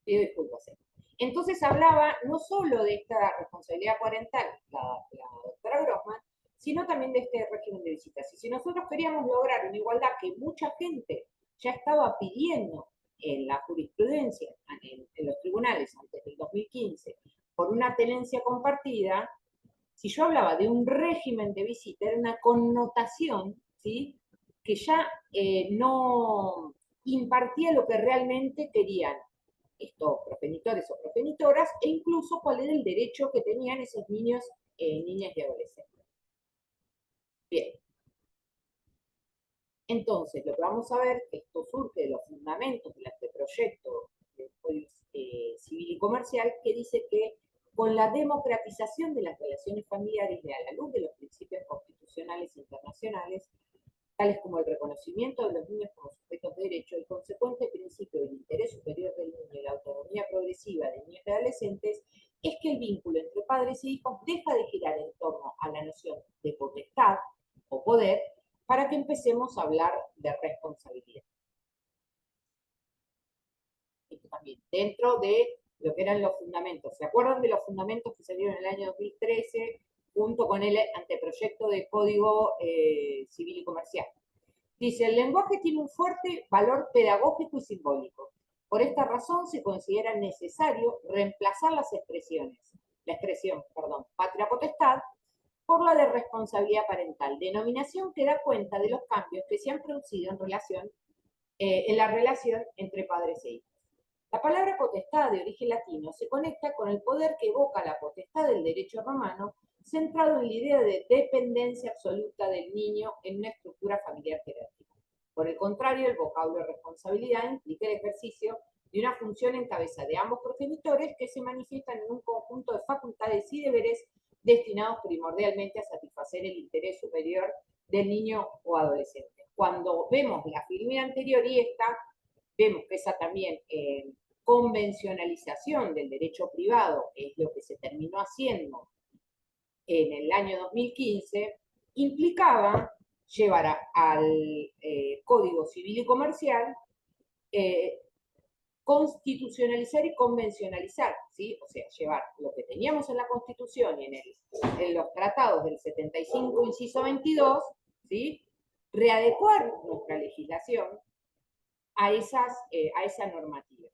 Pido disculpas. Entonces hablaba no solo de esta responsabilidad parental, la doctora Grossman, sino también de este régimen de visitas. Y si nosotros queríamos lograr una igualdad que mucha gente ya estaba pidiendo en la jurisprudencia, en los tribunales antes del 2015, por una tenencia compartida, si yo hablaba de un régimen de visita, era una connotación, ¿sí?, que ya no impartía lo que realmente querían estos progenitores o progenitoras, e incluso cuál era el derecho que tenían esos niños, niñas y adolescentes. Bien. Entonces, lo que vamos a ver, esto surge de los fundamentos del anteproyecto del Código Civil y Comercial, que dice que con la democratización de las relaciones familiares y a la luz de los principios constitucionales internacionales, tales como el reconocimiento de los niños como sujetos de derecho, el consecuente principio del interés superior del niño y la autonomía progresiva de niños y adolescentes, es que el vínculo entre padres y hijos deja de girar en torno a la noción de potestad o poder, para que empecemos a hablar de responsabilidad. Esto también, dentro de lo que eran los fundamentos. ¿Se acuerdan de los fundamentos que salieron en el año 2013 junto con el anteproyecto de Código Civil y Comercial? Dice, el lenguaje tiene un fuerte valor pedagógico y simbólico. Por esta razón se considera necesario reemplazar la expresión, patria potestad, por la de responsabilidad parental, denominación que da cuenta de los cambios que se han producido en la relación entre padres e hijos. La palabra potestad de origen latino se conecta con el poder que evoca la potestad del derecho romano, centrado en la idea de dependencia absoluta del niño en una estructura familiar jerárquica. Por el contrario, el vocablo responsabilidad implica el ejercicio de una función en cabeza de ambos progenitores que se manifiestan en un conjunto de facultades y deberes destinados primordialmente a satisfacer el interés superior del niño o adolescente. Cuando vemos la filmina anterior y esta, vemos que esa también convencionalización del derecho privado, que es lo que se terminó haciendo en el año 2015, implicaba llevar al Código Civil y Comercial constitucionalizar y convencionalizar, ¿sí? O sea, llevar lo que teníamos en la Constitución y en los tratados del 75, inciso 22, ¿sí?, readecuar nuestra legislación a esa normativa.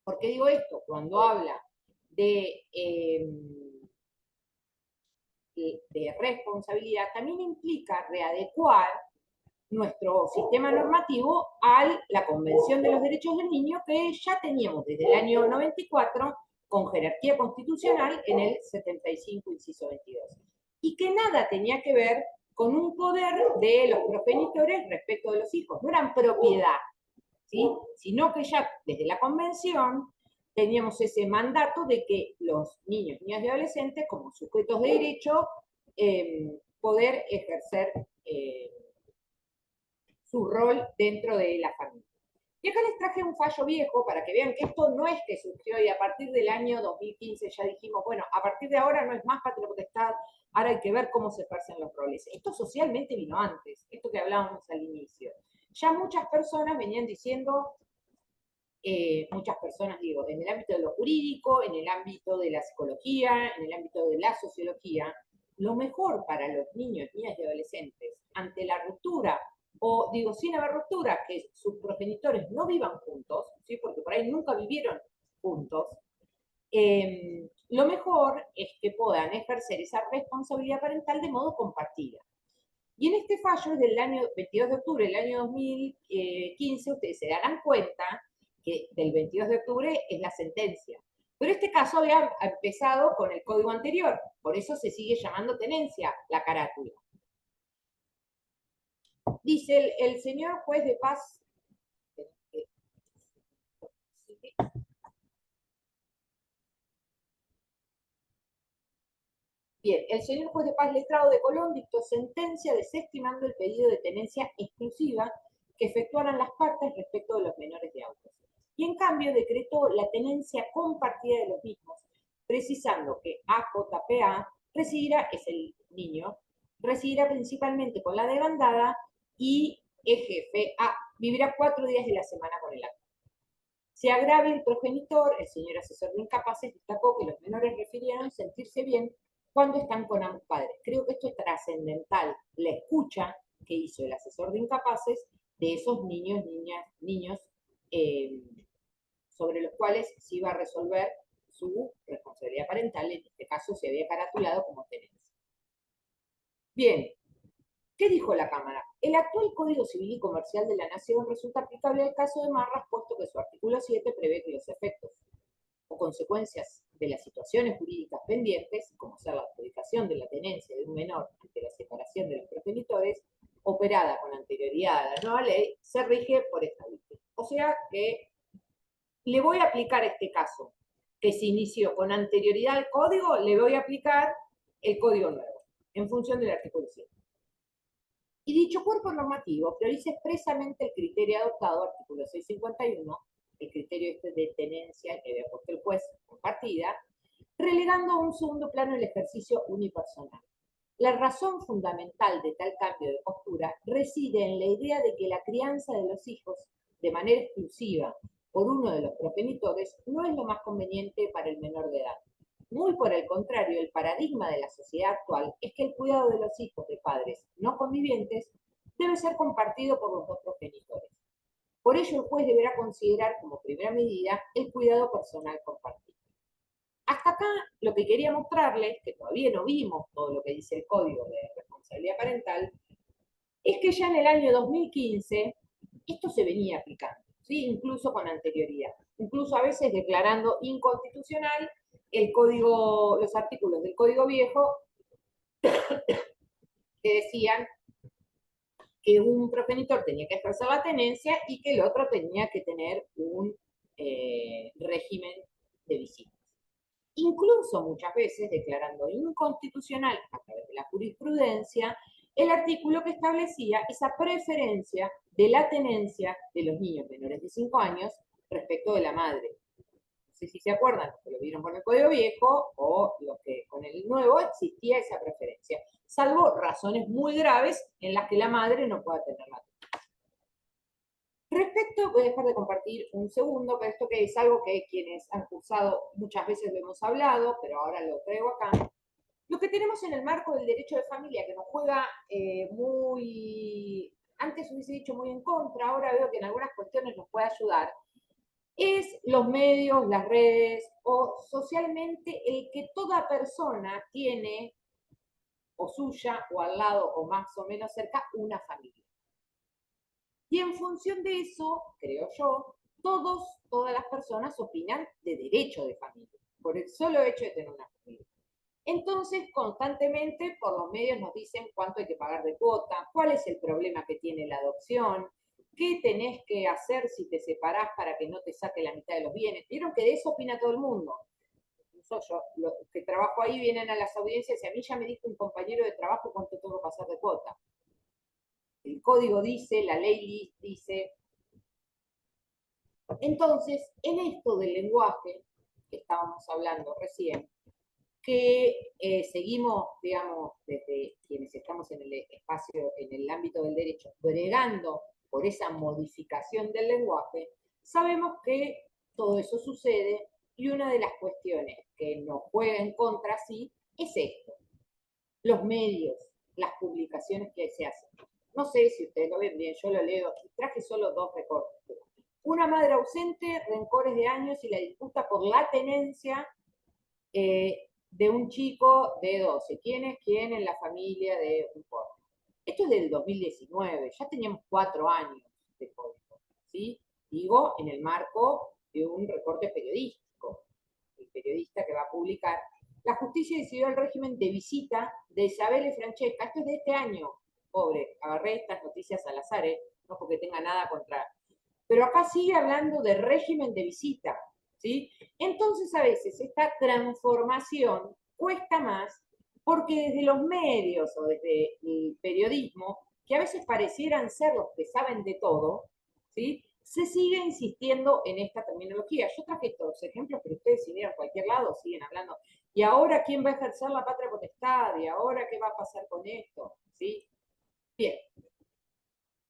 ¿Por qué digo esto? Cuando habla de responsabilidad, también implica readecuar nuestro sistema normativo a la Convención de los Derechos del Niño que ya teníamos desde el año 94 con jerarquía constitucional en el 75, inciso 22. Y que nada tenía que ver con un poder de los progenitores respecto de los hijos. No eran propiedad, ¿sí?, sino que ya desde la Convención teníamos ese mandato de que los niños, niñas y adolescentes, como sujetos de derecho, poder ejercer su rol dentro de la familia. Y acá les traje un fallo viejo para que vean que esto no es que surgió y a partir del año 2015 ya dijimos, bueno, a partir de ahora no es más patria potestad, ahora hay que ver cómo se ejercen los roles. Esto socialmente vino antes, esto que hablábamos al inicio. Ya muchas personas venían diciendo, muchas personas digo, en el ámbito de lo jurídico, en el ámbito de la psicología, en el ámbito de la sociología, lo mejor para los niños, niñas y adolescentes ante la ruptura, o digo, sin haber ruptura, que sus progenitores no vivan juntos, ¿sí?, porque por ahí nunca vivieron juntos, lo mejor es que puedan ejercer esa responsabilidad parental de modo compartida. Y en este fallo es del año 22 de octubre del año 2015, ustedes se darán cuenta que del 22 de octubre es la sentencia. Pero este caso había empezado con el código anterior, por eso se sigue llamando tenencia la carátula. Dice el señor juez de paz, bien, el señor juez de paz letrado de Colón dictó sentencia desestimando el pedido de tenencia exclusiva que efectuaran las partes respecto de los menores de autos. Y en cambio decretó la tenencia compartida de los mismos, precisando que AJPA residirá, es el niño, residirá principalmente con la demandada y EGFA vivirá 4 días de la semana con el acto. se agrave el progenitor, el señor asesor de incapaces destacó que los menores refirieron sentirse bien cuando están con ambos padres. Creo que esto es trascendental, la escucha que hizo el asesor de incapaces de esos niños eh, sobre los cuales se iba a resolver su responsabilidad parental, en este caso se había caratulado como tenencia. Bien, ¿qué dijo la Cámara? El actual Código Civil y Comercial de la Nación resulta aplicable al caso de Marras, puesto que su artículo 7 prevé que los efectos o consecuencias de las situaciones jurídicas pendientes, como ser la adjudicación de la tenencia de un menor ante la separación de los progenitores, operada con anterioridad a la nueva ley, se rige por esta ley. O sea que le voy a aplicar este caso, que se inició con anterioridad al código, le voy a aplicar el código nuevo, en función del artículo 7. Y dicho cuerpo normativo prioriza expresamente el criterio adoptado, artículo 651, el criterio este de tenencia que había puesto el juez compartida, relegando a un segundo plano el ejercicio unipersonal. La razón fundamental de tal cambio de postura reside en la idea de que la crianza de los hijos de manera exclusiva por uno de los progenitores no es lo más conveniente para el menor de edad. Muy por el contrario, el paradigma de la sociedad actual es que el cuidado de los hijos de padres no convivientes debe ser compartido por los dos progenitores. Por ello, el juez deberá considerar como primera medida el cuidado personal compartido. Hasta acá lo que quería mostrarles, que todavía no vimos todo lo que dice el Código de Responsabilidad Parental, es que ya en el año 2015 esto se venía aplicando, ¿sí? Incluso con anterioridad, incluso a veces declarando inconstitucional el código, los artículos del Código Viejo que decían que un progenitor tenía que ejercer la tenencia y que el otro tenía que tener un régimen de visitas. Incluso muchas veces declarando inconstitucional a través de la jurisprudencia el artículo que establecía esa preferencia de la tenencia de los niños menores de 5 años respecto de la madre. No sé si se acuerdan, los que lo vieron con el Código Viejo o los que con el nuevo existía esa preferencia, salvo razones muy graves en las que la madre no pueda tener la tenencia. Respecto, voy a dejar de compartir un segundo, pero esto que es algo que quienes han cursado muchas veces lo hemos hablado, pero ahora lo traigo acá. Lo que tenemos en el marco del derecho de familia, que nos juega antes hubiese dicho muy en contra, ahora veo que en algunas cuestiones nos puede ayudar, es los medios, las redes, o socialmente el que toda persona tiene, o suya, o al lado, o más o menos cerca, una familia. Y en función de eso, creo yo, todas las personas opinan de derecho de familia, por el solo hecho de tener una familia. Entonces, constantemente por los medios nos dicen cuánto hay que pagar de cuota, cuál es el problema que tiene la adopción, qué tenés que hacer si te separás para que no te saque la mitad de los bienes. Vieron que de eso opina todo el mundo. Incluso yo, los que trabajo ahí, vienen a las audiencias y a mí ya me dijo un compañero de trabajo cuánto tengo que pasar de cuota. El código dice, la ley dice. Entonces, en esto del lenguaje que estábamos hablando recién, que seguimos, digamos, desde quienes estamos en el espacio, en el ámbito del derecho, bregando por esa modificación del lenguaje, sabemos que todo eso sucede y una de las cuestiones que nos juega en contra, sí, es esto, los medios, las publicaciones que se hacen. No sé si ustedes lo ven bien, yo lo leo, traje solo 2 recortes. Una madre ausente, rencores de años y la disputa por la tenencia de un chico de 12. ¿Quién es quién en la familia de un porno? Esto es del 2019, ya teníamos 4 años de código, ¿sí? Digo, en el marco de un recorte periodístico. El periodista que va a publicar. La justicia decidió el régimen de visita de Isabel y Francesca. Esto es de este año. Pobre, agarré estas noticias al azar, no porque tenga nada contra. Pero acá sigue hablando de régimen de visita, ¿sí? Entonces a veces esta transformación cuesta más porque desde los medios o desde el periodismo, que a veces parecieran ser los que saben de todo, ¿sí? Se sigue insistiendo en esta terminología. Yo traje estos ejemplos, pero ustedes si miran a cualquier lado siguen hablando. ¿Y ahora quién va a ejercer la patria potestad? ¿Y ahora qué va a pasar con esto? ¿Sí? Bien.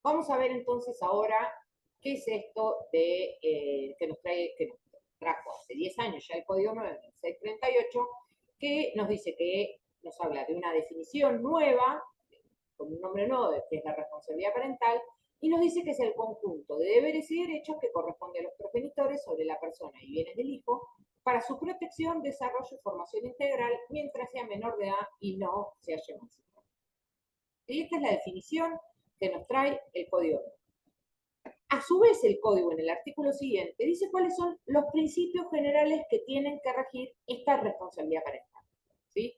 Vamos a ver entonces ahora qué es esto de que nos trae que nos trajo hace 10 años ya el Código 9, el 638, que nos dice que nos habla de una definición nueva, con un nombre nuevo, que es la responsabilidad parental, y nos dice que es el conjunto de deberes y derechos que corresponde a los progenitores sobre la persona y bienes del hijo para su protección, desarrollo y formación integral mientras sea menor de edad y no se haya emancipado. Y esta es la definición que nos trae el Código. A su vez, el Código en el artículo siguiente dice cuáles son los principios generales que tienen que regir esta responsabilidad parental. ¿Sí?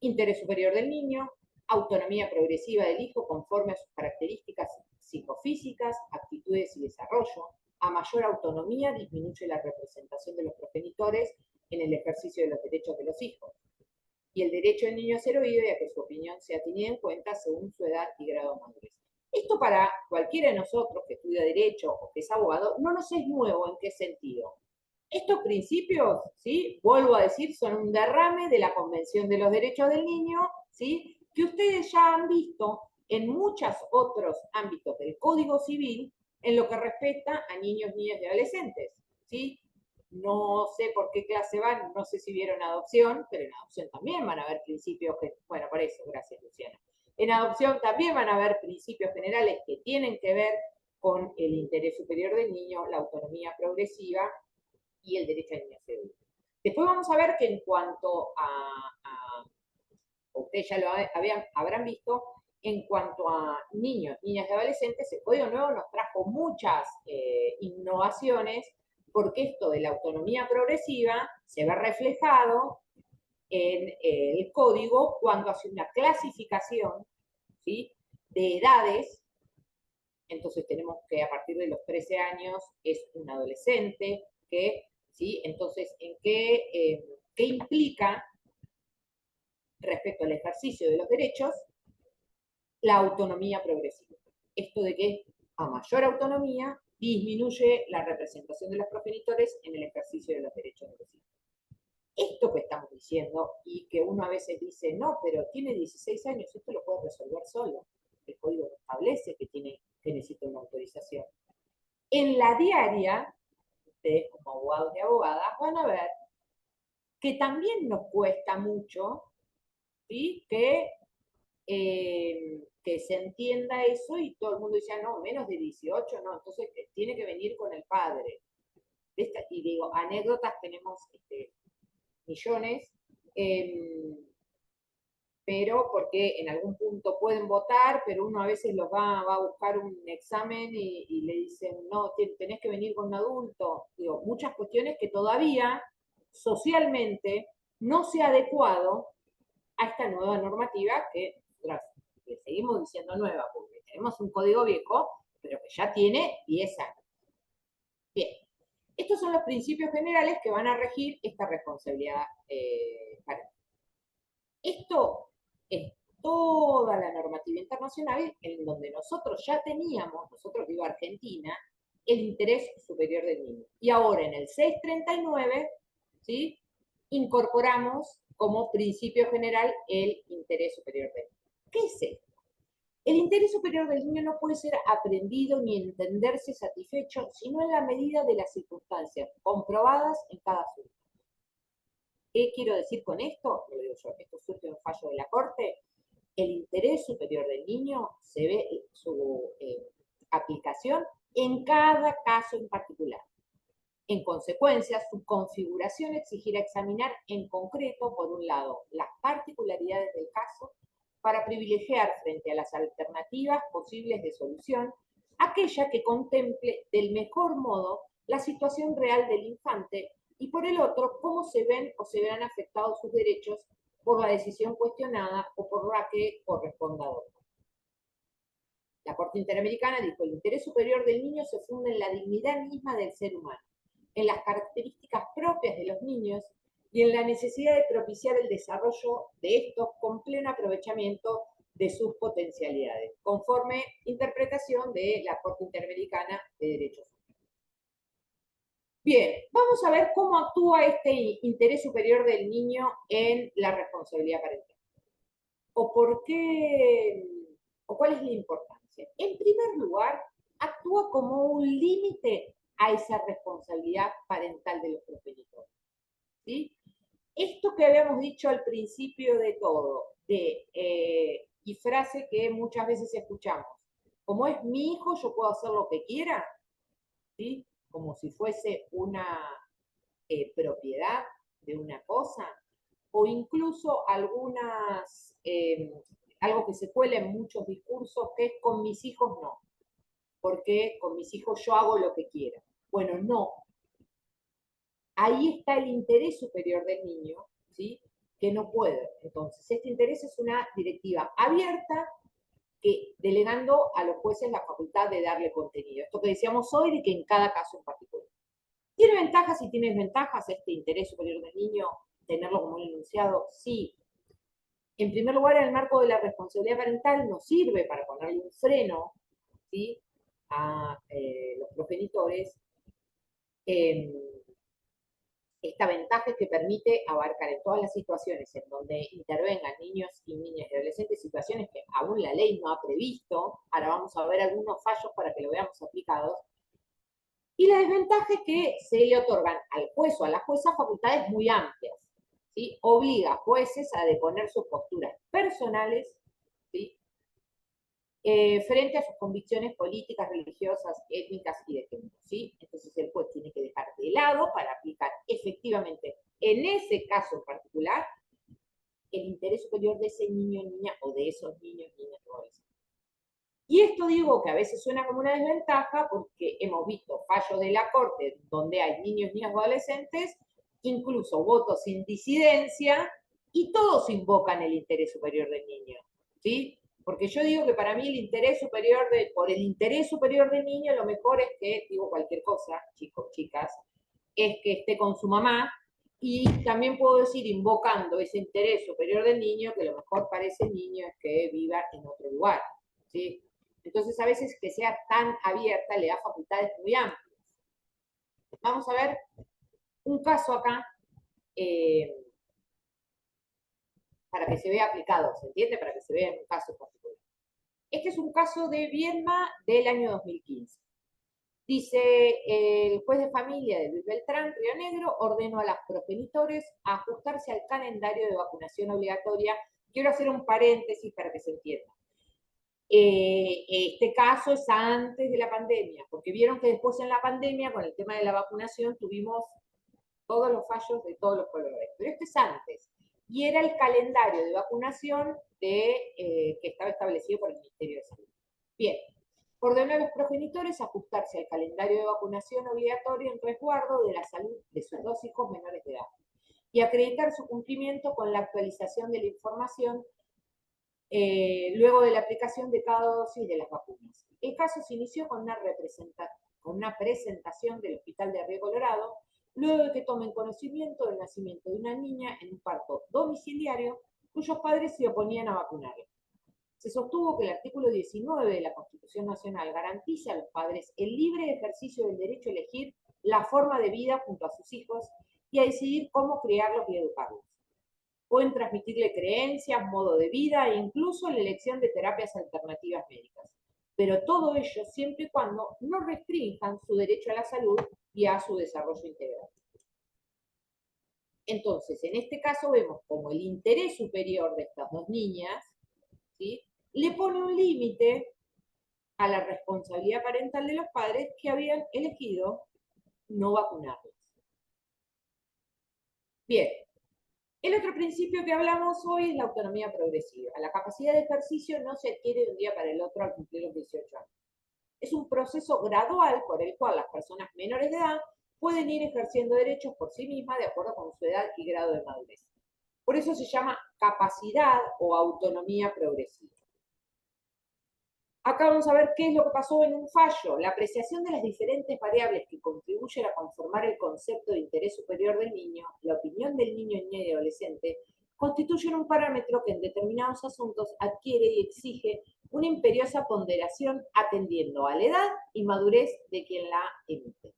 Interés superior del niño, autonomía progresiva del hijo conforme a sus características psicofísicas, actitudes y desarrollo. A mayor autonomía disminuye la representación de los progenitores en el ejercicio de los derechos de los hijos. Y el derecho del niño a ser oído y a que su opinión sea tenida en cuenta según su edad y grado de madurez. Esto para cualquiera de nosotros que estudia Derecho o que es abogado, no nos es nuevo. ¿En qué sentido? Estos principios, ¿sí? Vuelvo a decir, son un derrame de la Convención de los Derechos del Niño, ¿sí? Que ustedes ya han visto en muchos otros ámbitos del Código Civil en lo que respecta a niños, niñas y adolescentes, ¿sí? No sé por qué clase van, no sé si vieron adopción, pero en adopción también van a haber principios que, bueno, por eso, gracias Luciana. En adopción también van a haber principios generales que tienen que ver con el interés superior del niño, la autonomía progresiva y el derecho al niño seguro. Después vamos a ver que en cuanto ustedes ya lo habrán visto, en cuanto a niños, niñas y adolescentes, el Código Nuevo nos trajo muchas innovaciones, porque esto de la autonomía progresiva se ve reflejado en el código cuando hace una clasificación, ¿sí?, de edades. Entonces tenemos que a partir de los 13 años es un adolescente, que, ¿sí? Entonces, ¿qué implica respecto al ejercicio de los derechos? La autonomía progresiva. Esto de que a mayor autonomía disminuye la representación de los progenitores en el ejercicio de los derechos de los hijos. Esto que estamos diciendo, y que uno a veces dice, no, pero tiene 16 años, esto lo puede resolver solo. El código establece que necesita una autorización. En la diaria, ustedes como abogados y abogadas van a ver que también nos cuesta mucho, ¿sí?, que se entienda eso y todo el mundo dice, no, menos de 18, no, entonces tiene que venir con el padre. Y digo, anécdotas tenemos millones, pero porque en algún punto pueden votar, pero uno a veces los va a buscar un examen y le dicen, no, tenés que venir con un adulto. Digo, muchas cuestiones que todavía socialmente no se ha adecuado a esta nueva normativa que seguimos diciendo nueva, porque tenemos un código viejo, pero que ya tiene 10 años. Bien, estos son los principios generales que van a regir esta responsabilidad parental. Esto es toda la normativa internacional en donde nosotros ya teníamos, nosotros digo Argentina, el interés superior del niño. Y ahora en el 639, ¿sí?, incorporamos como principio general el interés superior del niño. ¿Qué es esto? El interés superior del niño no puede ser aprendido ni entenderse satisfecho, sino en la medida de las circunstancias comprobadas en cada asunto. ¿Qué quiero decir con esto? Lo digo yo, esto surge de un fallo de la Corte. El interés superior del niño se ve su aplicación en cada caso en particular. En consecuencia, su configuración exigirá examinar en concreto, por un lado, las particularidades del caso, para privilegiar frente a las alternativas posibles de solución, aquella que contemple del mejor modo la situación real del infante y por el otro, cómo se ven o se verán afectados sus derechos por la decisión cuestionada o por la que corresponda adoptar. La Corte Interamericana dijo, el interés superior del niño se funda en la dignidad misma del ser humano, en las características propias de los niños y en la necesidad de propiciar el desarrollo de estos con pleno aprovechamiento de sus potencialidades, conforme interpretación de la Corte Interamericana de Derechos Humanos. Bien, vamos a ver cómo actúa este interés superior del niño en la responsabilidad parental. ¿O por qué? ¿O cuál es la importancia? En primer lugar, actúa como un límite a esa responsabilidad parental de los progenitores. ¿Sí? Esto que habíamos dicho al principio de todo, y frase que muchas veces escuchamos, como es mi hijo, yo puedo hacer lo que quiera, ¿sí? Como si fuese una propiedad de una cosa, o incluso algo que se cuela en muchos discursos, que es con mis hijos no, porque con mis hijos yo hago lo que quiera. Bueno, no. Ahí está el interés superior del niño, ¿sí? Que no puede. Entonces, este interés es una directiva abierta que delegando a los jueces la facultad de darle contenido. Esto que decíamos hoy, de que en cada caso en particular. ¿Tiene ventajas y tiene desventajas este interés superior del niño, tenerlo como un enunciado? Sí. En primer lugar, el marco de la responsabilidad parental nos sirve para ponerle un freno, ¿sí? A los progenitores. Esta ventaja es que permite abarcar en todas las situaciones en donde intervengan niños y niñas y adolescentes, situaciones que aún la ley no ha previsto. Ahora vamos a ver algunos fallos para que lo veamos aplicados. Y la desventaja es que se le otorgan al juez o a la jueza facultades muy amplias, ¿sí? Obliga a jueces a deponer sus posturas personales, ¿sí? Frente a sus convicciones políticas, religiosas, étnicas y de género, ¿sí? Entonces el juez tiene que dejar de lado para aplicar efectivamente, en ese caso en particular, el interés superior de ese niño, niña o de esos niños, niñas o adolescentes. Y esto digo que a veces suena como una desventaja porque hemos visto fallos de la Corte donde hay niños, niñas o adolescentes, incluso votos sin disidencia, y todos invocan el interés superior del niño, ¿sí? Porque yo digo que para mí por el interés superior del niño, lo mejor es que, digo cualquier cosa, chicos, chicas, es que esté con su mamá, y también puedo decir, invocando ese interés superior del niño, que lo mejor para ese niño es que viva en otro lugar, ¿sí? Entonces, a veces que sea tan abierta le da facultades muy amplias. Vamos a ver un caso acá eh, para que se vea aplicado, ¿se entiende? Para que se vea en un caso particular. Este es un caso de Viedma del año 2015. Dice, el juez de familia de Luis Beltrán, Río Negro, ordenó a los progenitores a ajustarse al calendario de vacunación obligatoria. Quiero hacer un paréntesis para que se entienda. Este caso es antes de la pandemia, porque vieron que después en la pandemia, con el tema de la vacunación, tuvimos todos los fallos de todos los colores. Pero este es antes. Y era el calendario de vacunación que estaba establecido por el Ministerio de Salud. Bien, ordenó a los progenitores ajustarse al calendario de vacunación obligatorio en resguardo de la salud de sus dos hijos menores de edad y acreditar su cumplimiento con la actualización de la información luego de la aplicación de cada dosis de las vacunas. El caso se inició con una presentación del Hospital de Río Colorado, luego de que tomen conocimiento del nacimiento de una niña en un parto domiciliario cuyos padres se oponían a vacunarla. Se sostuvo que el artículo 19 de la Constitución Nacional garantiza a los padres el libre ejercicio del derecho a elegir la forma de vida junto a sus hijos y a decidir cómo criarlos y educarlos. Pueden transmitirle creencias, modo de vida e incluso la elección de terapias alternativas médicas. Pero todo ello siempre y cuando no restrinjan su derecho a la salud y a su desarrollo integral. Entonces, en este caso vemos como el interés superior de estas dos niñas, ¿sí?, le pone un límite a la responsabilidad parental de los padres que habían elegido no vacunarlas. Bien, el otro principio que hablamos hoy es la autonomía progresiva. La capacidad de ejercicio no se adquiere de un día para el otro al cumplir los 18 años. Es un proceso gradual por el cual las personas menores de edad pueden ir ejerciendo derechos por sí mismas de acuerdo con su edad y grado de madurez. Por eso se llama capacidad o autonomía progresiva. Acá vamos a ver qué es lo que pasó en un fallo. La apreciación de las diferentes variables que contribuyen a conformar el concepto de interés superior del niño, la opinión del niño, niña y adolescente, constituyen un parámetro que en determinados asuntos adquiere y exige una imperiosa ponderación atendiendo a la edad y madurez de quien la emite.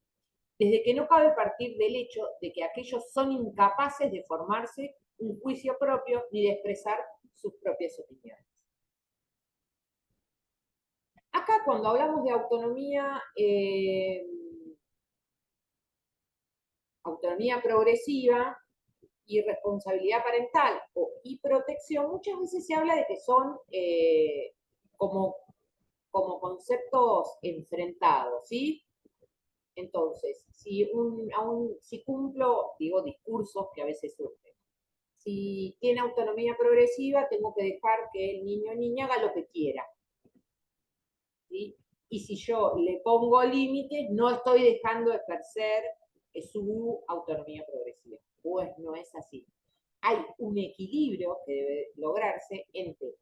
Desde que no cabe partir del hecho de que aquellos son incapaces de formarse un juicio propio ni de expresar sus propias opiniones. Acá cuando hablamos de autonomía autonomía progresiva y responsabilidad parental y protección, muchas veces se habla de que son como, como conceptos enfrentados, ¿sí? Entonces, si cumplo, digo, discursos que a veces surgen. Si tiene autonomía progresiva, tengo que dejar que el niño o niña haga lo que quiera. ¿Sí? Y si yo le pongo límites, no estoy dejando de ejercer su autonomía progresiva. Pues no es así. Hay un equilibrio que debe lograrse entre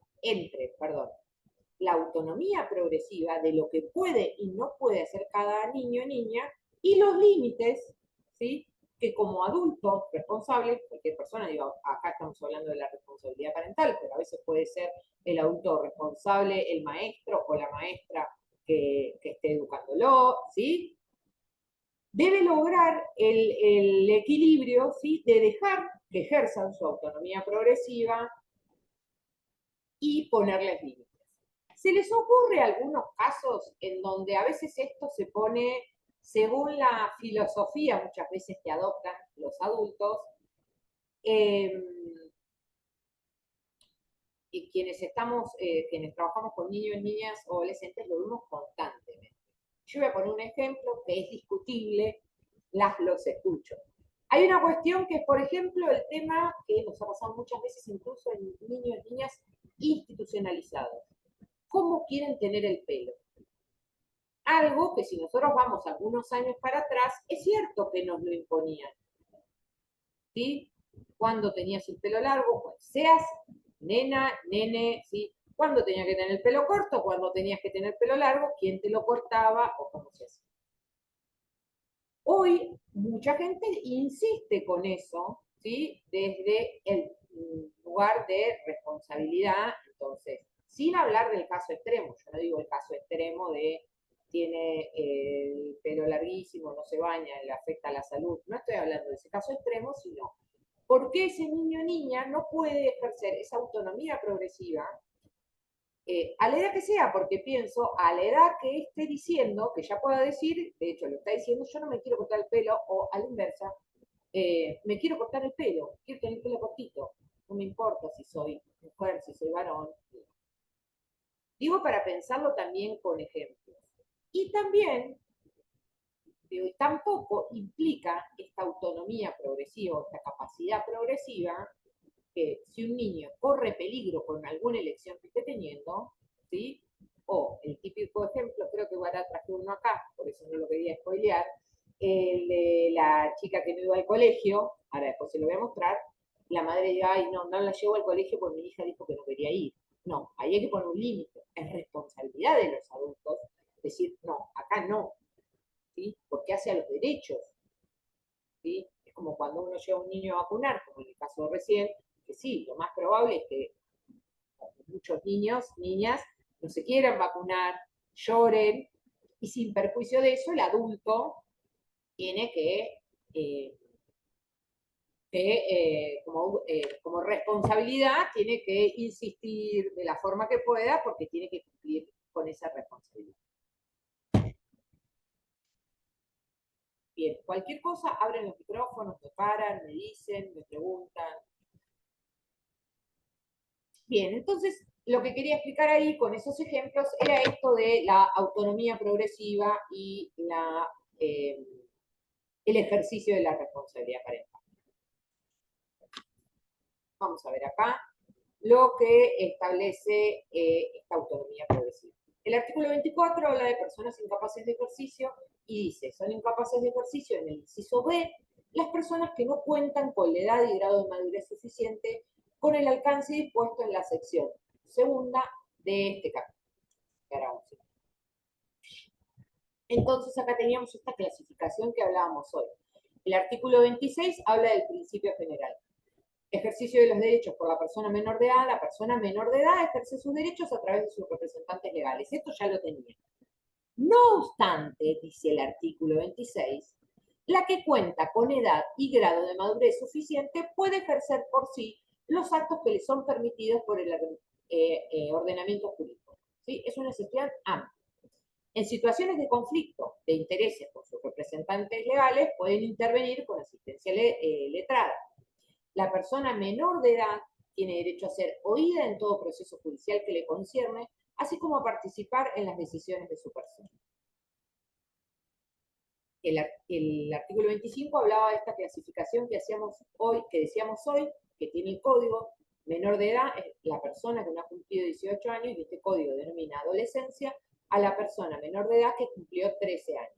la autonomía progresiva de lo que puede y no puede hacer cada niño o niña y los límites, ¿sí? Que como adultos responsables, cualquier persona, digo, acá estamos hablando de la responsabilidad parental, pero a veces puede ser el adulto responsable, el maestro o la maestra que esté educándolo, ¿sí? Debe lograr el equilibrio, ¿sí? De dejar que ejerzan su autonomía progresiva y ponerles límites. ¿Se les ocurre algunos casos en donde a veces esto se pone, según la filosofía muchas veces que adoptan los adultos, eh, y quienes trabajamos con niños, niñas o adolescentes lo vemos constantemente? Yo voy a poner un ejemplo que es discutible, los escucho. Hay una cuestión que es, por ejemplo, el tema que nos ha pasado muchas veces incluso en niños y niñas institucionalizados. ¿Cómo quieren tener el pelo? Algo que si nosotros vamos algunos años para atrás, es cierto que nos lo imponían. ¿Sí? Cuando tenías el pelo largo, pues seas nena, nene, ¿sí? Cuando tenías que tener el pelo corto, cuando tenías que tener el pelo largo, quién te lo cortaba o cómo se hacía. Hoy, mucha gente insiste con eso, ¿sí? Desde el lugar de responsabilidad, entonces, sin hablar del caso extremo, yo no digo el caso extremo de tiene el pelo larguísimo, no se baña, le afecta a la salud, no estoy hablando de ese caso extremo, sino por qué ese niño o niña no puede ejercer esa autonomía progresiva a la edad que sea, porque pienso, a la edad que esté diciendo, que ya pueda decir, de hecho lo está diciendo, yo no me quiero cortar el pelo, o a la inversa, me quiero cortar el pelo, quiero tener el pelo cortito, no me importa si soy mujer, si soy varón. Digo para pensarlo también con ejemplos. Y también, tampoco implica esta autonomía progresiva, esta capacidad progresiva, que si un niño corre peligro con alguna elección que esté teniendo, ¿sí? O el típico ejemplo, creo que Guará traje uno acá, por eso no lo quería spoilear, el de la chica que no iba al colegio, ahora después se lo voy a mostrar, la madre dice, ay, no, no la llevo al colegio porque mi hija dijo que no quería ir. No, ahí hay que poner un límite, es responsabilidad de los adultos decir, no, acá no, ¿sí? Porque hace a los derechos, ¿sí? Es como cuando uno lleva a un niño a vacunar, como en el caso de recién, que sí, lo más probable es que muchos niños, niñas, no se quieran vacunar, lloren, y sin perjuicio de eso, el adulto tiene como responsabilidad, tiene que insistir de la forma que pueda porque tiene que cumplir con esa responsabilidad. Bien, cualquier cosa, abren los micrófonos, me paran, me dicen, me preguntan. Bien, entonces lo que quería explicar ahí con esos ejemplos era esto de la autonomía progresiva y el ejercicio de la responsabilidad parental. Vamos a ver acá lo que establece esta autonomía progresiva. El artículo 24 habla de personas incapaces de ejercicio y dice, son incapaces de ejercicio en el inciso B, las personas que no cuentan con la edad y grado de madurez suficiente con el alcance dispuesto en la sección segunda de este capítulo. Entonces acá teníamos esta clasificación que hablábamos hoy. El artículo 26 habla del principio general. Ejercicio de los derechos por la persona menor de edad. La persona menor de edad ejerce sus derechos a través de sus representantes legales. Esto ya lo tenía. No obstante, dice el artículo 26, la que cuenta con edad y grado de madurez suficiente puede ejercer por sí los actos que le son permitidos por el ordenamiento jurídico. ¿Sí? Es una excepción amplia. En situaciones de conflicto de intereses con sus representantes legales, pueden intervenir con asistencia letrada. La persona menor de edad tiene derecho a ser oída en todo proceso judicial que le concierne, así como a participar en las decisiones de su persona. El artículo 25 hablaba de esta clasificación que decíamos hoy, que tiene el código. Menor de edad es la persona que no ha cumplido 18 años y este código denomina adolescencia a la persona menor de edad que cumplió 13 años.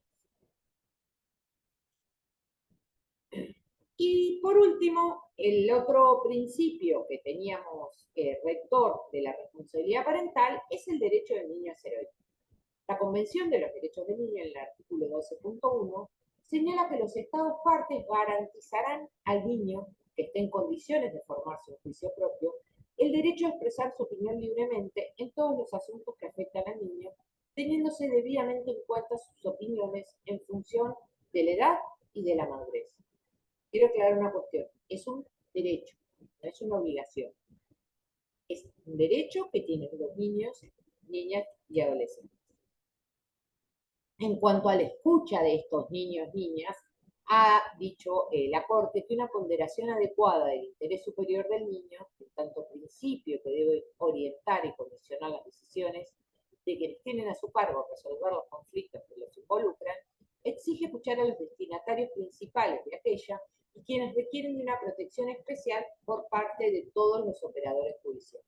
Y por último, el otro principio que teníamos rector de la responsabilidad parental es el derecho del niño a ser oído. La Convención de los Derechos del Niño, en el artículo 12.1, señala que los Estados partes garantizarán al niño que esté en condiciones de formarse un juicio propio el derecho a expresar su opinión libremente en todos los asuntos que afectan al niño, teniéndose debidamente en cuenta sus opiniones en función de la edad y de la madurez. Quiero aclarar una cuestión, es un derecho, no es una obligación. Es un derecho que tienen los niños, niñas y adolescentes. En cuanto a la escucha de estos niños, niñas, ha dicho la Corte que una ponderación adecuada del interés superior del niño, en tanto principio que debe orientar y condicionar las decisiones de quienes tienen a su cargo resolver los conflictos que los involucran, exige escuchar a los destinatarios principales de aquella y quienes requieren de una protección especial por parte de todos los operadores judiciales.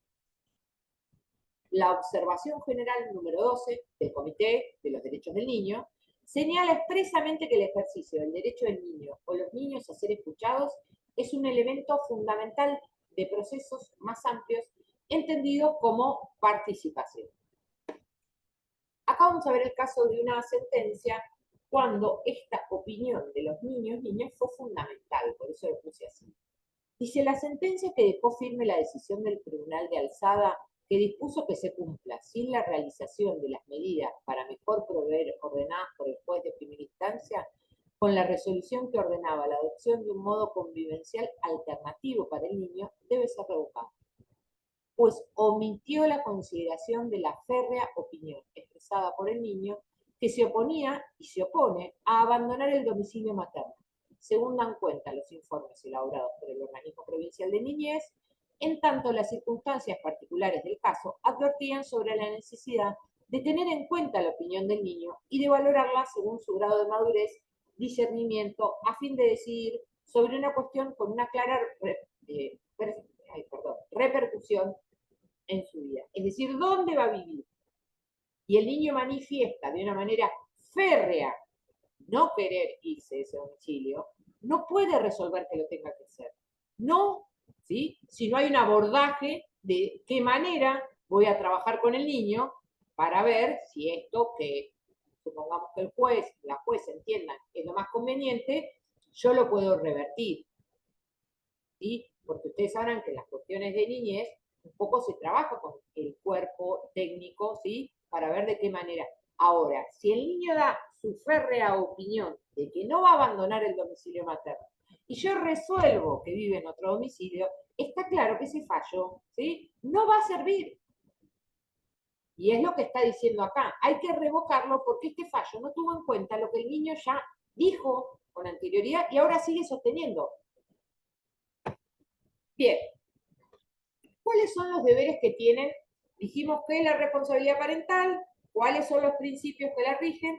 La observación general número 12 del Comité de los Derechos del Niño señala expresamente que el ejercicio del derecho del niño o los niños a ser escuchados es un elemento fundamental de procesos más amplios entendidos como participación. Acá vamos a ver el caso de una sentencia cuando esta opinión de los niños, niñas fue fundamental, por eso lo puse así. Dice, la sentencia que dejó firme la decisión del Tribunal de Alzada que dispuso que se cumpla sin la realización de las medidas para mejor proveer ordenadas por el juez de primera instancia, con la resolución que ordenaba la adopción de un modo convivencial alternativo para el niño, debe ser revocada, pues omitió la consideración de la férrea opinión expresada por el niño que se oponía y se opone a abandonar el domicilio materno, según dan cuenta los informes elaborados por el Organismo Provincial de Niñez, en tanto las circunstancias particulares del caso advertían sobre la necesidad de tener en cuenta la opinión del niño y de valorarla según su grado de madurez, discernimiento, a fin de decidir sobre una cuestión con una clara repercusión en su vida. Es decir, ¿dónde va a vivir? Y el niño manifiesta de una manera férrea no querer irse de ese domicilio, no puede resolver que lo tenga que hacer. No, ¿sí? Si no hay un abordaje de qué manera voy a trabajar con el niño para ver si esto que supongamos que el juez, la jueza entiendan es lo más conveniente, yo lo puedo revertir. ¿Sí? Porque ustedes sabrán que en las cuestiones de niñez un poco se trabaja con el cuerpo técnico, ¿sí? Para ver de qué manera. Ahora, si el niño da su férrea opinión de que no va a abandonar el domicilio materno y yo resuelvo que vive en otro domicilio, está claro que ese fallo, ¿sí? No va a servir. Y es lo que está diciendo acá. Hay que revocarlo porque este fallo no tuvo en cuenta lo que el niño ya dijo con anterioridad y ahora sigue sosteniendo. Bien, ¿cuáles son los deberes que tienen? Dijimos que la responsabilidad parental, ¿cuáles son los principios que la rigen?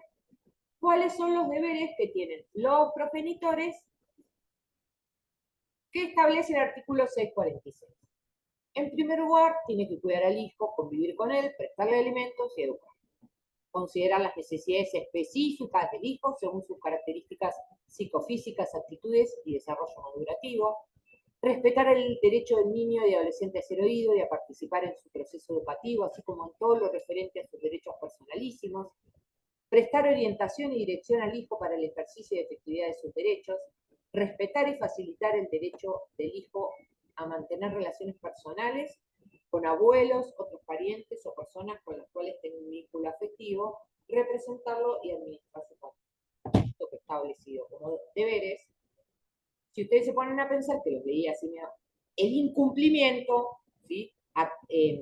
¿Cuáles son los deberes que tienen los progenitores? ¿Qué establece el artículo 646? En primer lugar, tiene que cuidar al hijo, convivir con él, prestarle alimentos y educar. Considerar las necesidades específicas del hijo según sus características psicofísicas, actitudes y desarrollo madurativo. Respetar el derecho del niño y adolescente a ser oído y a participar en su proceso educativo, así como en todo lo referente a sus derechos personalísimos. Prestar orientación y dirección al hijo para el ejercicio y efectividad de sus derechos. Respetar y facilitar el derecho del hijo a mantener relaciones personales con abuelos, otros parientes o personas con las cuales tenga un vínculo afectivo, representarlo y administrar su patrimonio. Esto que establecido como deberes. Si ustedes se ponen a pensar, que los leí así, el incumplimiento, ¿sí?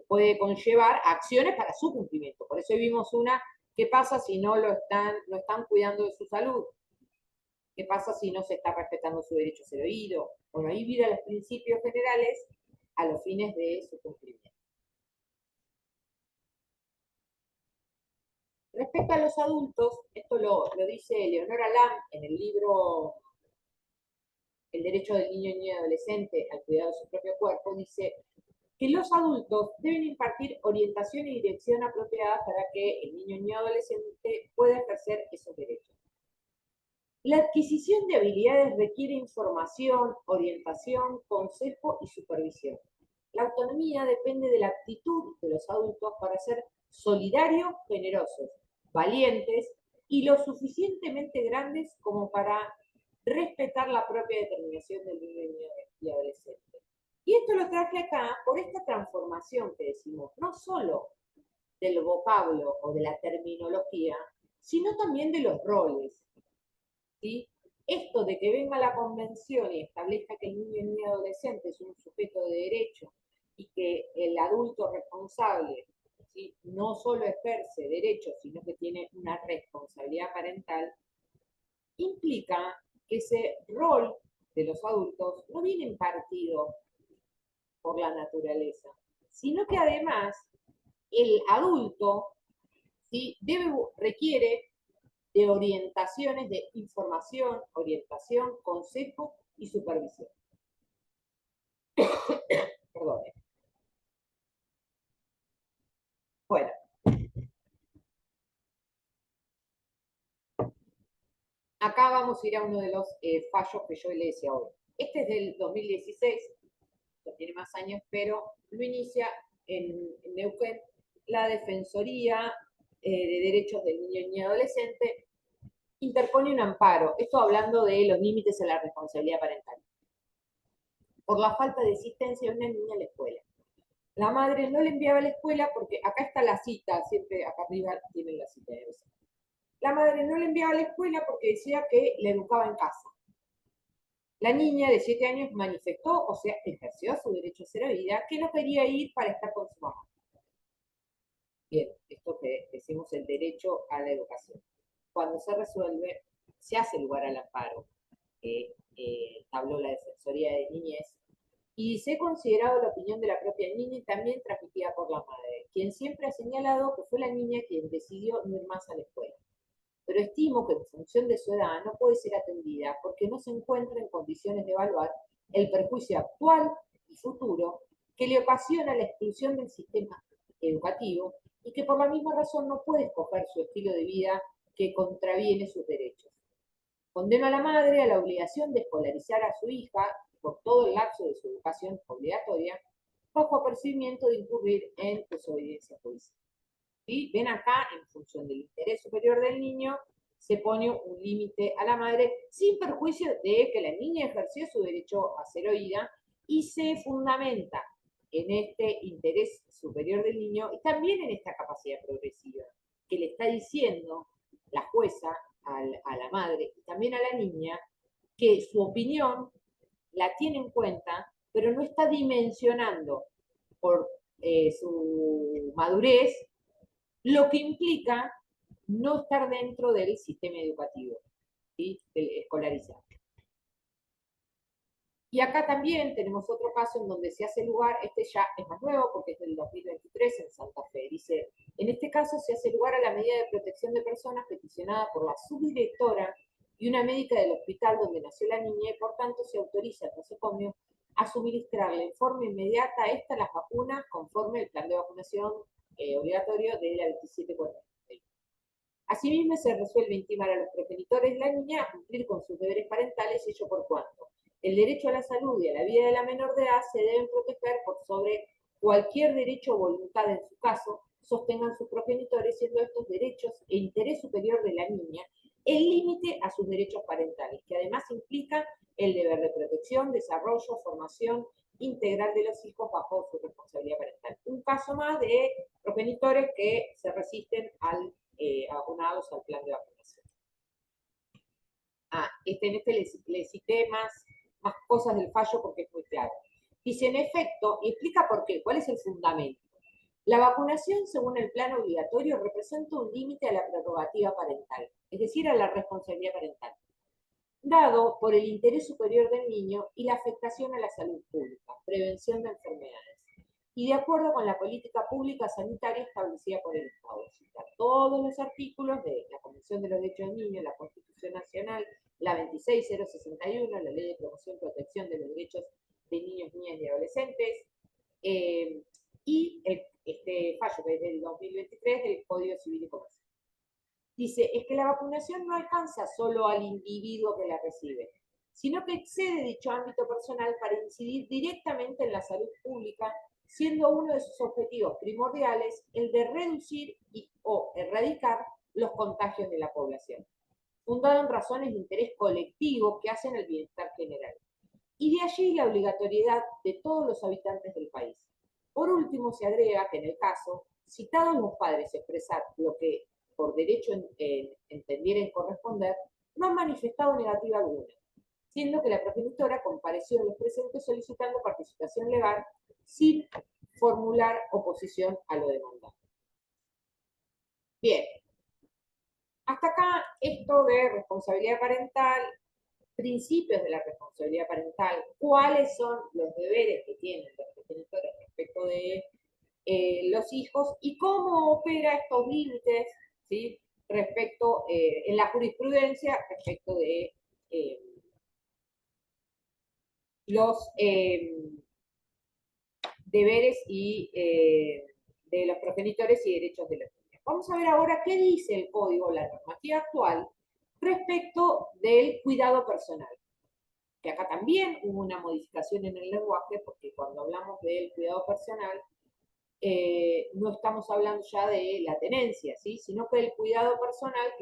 Puede conllevar acciones para su cumplimiento. Por eso vimos una ¿Qué pasa si no están cuidando de su salud? ¿Qué pasa si no se está respetando su derecho a ser oído? Bueno, ahí mira los principios generales a los fines de su cumplimiento. Respecto a los adultos, esto lo dice Leonora Lam en el libro El derecho del niño y niña adolescente al cuidado de su propio cuerpo, dice que los adultos deben impartir orientación y dirección apropiada para que el niño y niña adolescente pueda ejercer esos derechos. La adquisición de habilidades requiere información, orientación, consejo y supervisión. La autonomía depende de la actitud de los adultos para ser solidarios, generosos, valientes y lo suficientemente grandes como para respetar la propia determinación del niño y adolescente. Y esto lo traje acá por esta transformación que decimos, no solo del vocablo o de la terminología, sino también de los roles. ¿Sí? Esto de que venga la convención y establezca que el niño y niña adolescente es un sujeto de derecho y que el adulto responsable, ¿sí?, no solo ejerce derechos, sino que tiene una responsabilidad parental, implica que ese rol de los adultos no viene impartido por la naturaleza, sino que además el adulto, ¿sí?, requiere de orientaciones, de información, orientación, consejo y supervisión. Perdón. Bueno. Acá vamos a ir a uno de los fallos que yo le decía hoy. Este es del 2016, ya tiene más años, pero lo inicia en Neuquén la Defensoría de Derechos del Niño y Niña Adolescente, interpone un amparo, esto hablando de los límites a la responsabilidad parental, por la falta de asistencia de una niña a la escuela. La madre no le enviaba a la escuela porque acá está la cita, siempre acá arriba tienen la cita de eso. La madre no le enviaba a la escuela porque decía que la educaba en casa. La niña de 7 años manifestó, o sea, ejerció su derecho a ser oída, que no quería ir para estar con su mamá. Bien, esto que decimos el derecho a la educación. Cuando se resuelve, se hace lugar al amparo, que habló la Defensoría de Niñez, y se ha considerado la opinión de la propia niña y también transmitida por la madre, quien siempre ha señalado que fue la niña quien decidió no ir más a la escuela. Pero estimo que en función de su edad no puede ser atendida porque no se encuentra en condiciones de evaluar el perjuicio actual y futuro que le ocasiona la exclusión del sistema educativo y que por la misma razón no puede escoger su estilo de vida que contraviene sus derechos. Condena a la madre a la obligación de escolarizar a su hija por todo el lapso de su educación obligatoria, bajo apercibimiento de incurrir en desobediencia judicial. ¿Sí? Ven acá, en función del interés superior del niño, se pone un límite a la madre, sin perjuicio de que la niña ejerció su derecho a ser oída, y se fundamenta en este interés superior del niño y también en esta capacidad progresiva, que le está diciendo la jueza a la madre y también a la niña que su opinión la tiene en cuenta, pero no está dimensionando por su madurez, lo que implica no estar dentro del sistema educativo, ¿sí?, escolarizado. Y acá también tenemos otro caso en donde se hace lugar, este ya es más nuevo porque es del 2023 en Santa Fe, dice, en este caso se hace lugar a la medida de protección de personas peticionada por la subdirectora y una médica del hospital donde nació la niña y por tanto se autoriza el nosocomio a suministrarle en forma inmediata a esta las vacunas conforme el plan de vacunación obligatorio de la 2740. Asimismo, se resuelve intimar a los progenitores de la niña a cumplir con sus deberes parentales, ello por cuanto el derecho a la salud y a la vida de la menor de edad se deben proteger por sobre cualquier derecho o voluntad en su caso sostengan sus progenitores, siendo estos derechos e interés superior de la niña el límite a sus derechos parentales, que además implica el deber de protección, desarrollo, formación integral de los hijos bajo su responsabilidad parental. Un caso más de progenitores que se resisten al vacunados al plan de vacunación. En este le cité más cosas del fallo porque es muy claro. Dice, en efecto, y explica por qué, cuál es el fundamento. La vacunación, según el plan obligatorio, representa un límite a la prerrogativa parental, es decir, a la responsabilidad parental, dado por el interés superior del niño y la afectación a la salud pública, prevención de enfermedades, y de acuerdo con la política pública sanitaria establecida por el Estado. Cita todos los artículos de la Convención de los Derechos del Niño, la Constitución Nacional, la 26061, la Ley de Promoción y Protección de los Derechos de Niños, Niñas y Adolescentes, eh, y este fallo que es del 2023 del Código Civil y Comercial. Dice, es que la vacunación no alcanza solo al individuo que la recibe, sino que excede dicho ámbito personal para incidir directamente en la salud pública, siendo uno de sus objetivos primordiales el de reducir o erradicar los contagios de la población, fundado en razones de interés colectivo que hacen el bienestar general. Y de allí la obligatoriedad de todos los habitantes del país. Por último, se agrega que en el caso, citados los padres expresar lo que por derecho entendieren corresponder, no han manifestado negativa alguna, siendo que la progenitora compareció en los presentes solicitando participación legal sin formular oposición a lo demandado. Bien, hasta acá esto de responsabilidad parental, principios de la responsabilidad parental, cuáles son los deberes que tienen los progenitores respecto de los hijos y cómo opera estos límites, ¿sí? Respecto, en la jurisprudencia, respecto de los deberes y de los progenitores y derechos de los niños. Vamos a ver ahora qué dice el código, la normativa actual, respecto del cuidado personal. Que acá también hubo una modificación en el lenguaje, porque cuando hablamos del cuidado personal, no estamos hablando ya de la tenencia, ¿sí? Sino que el cuidado personal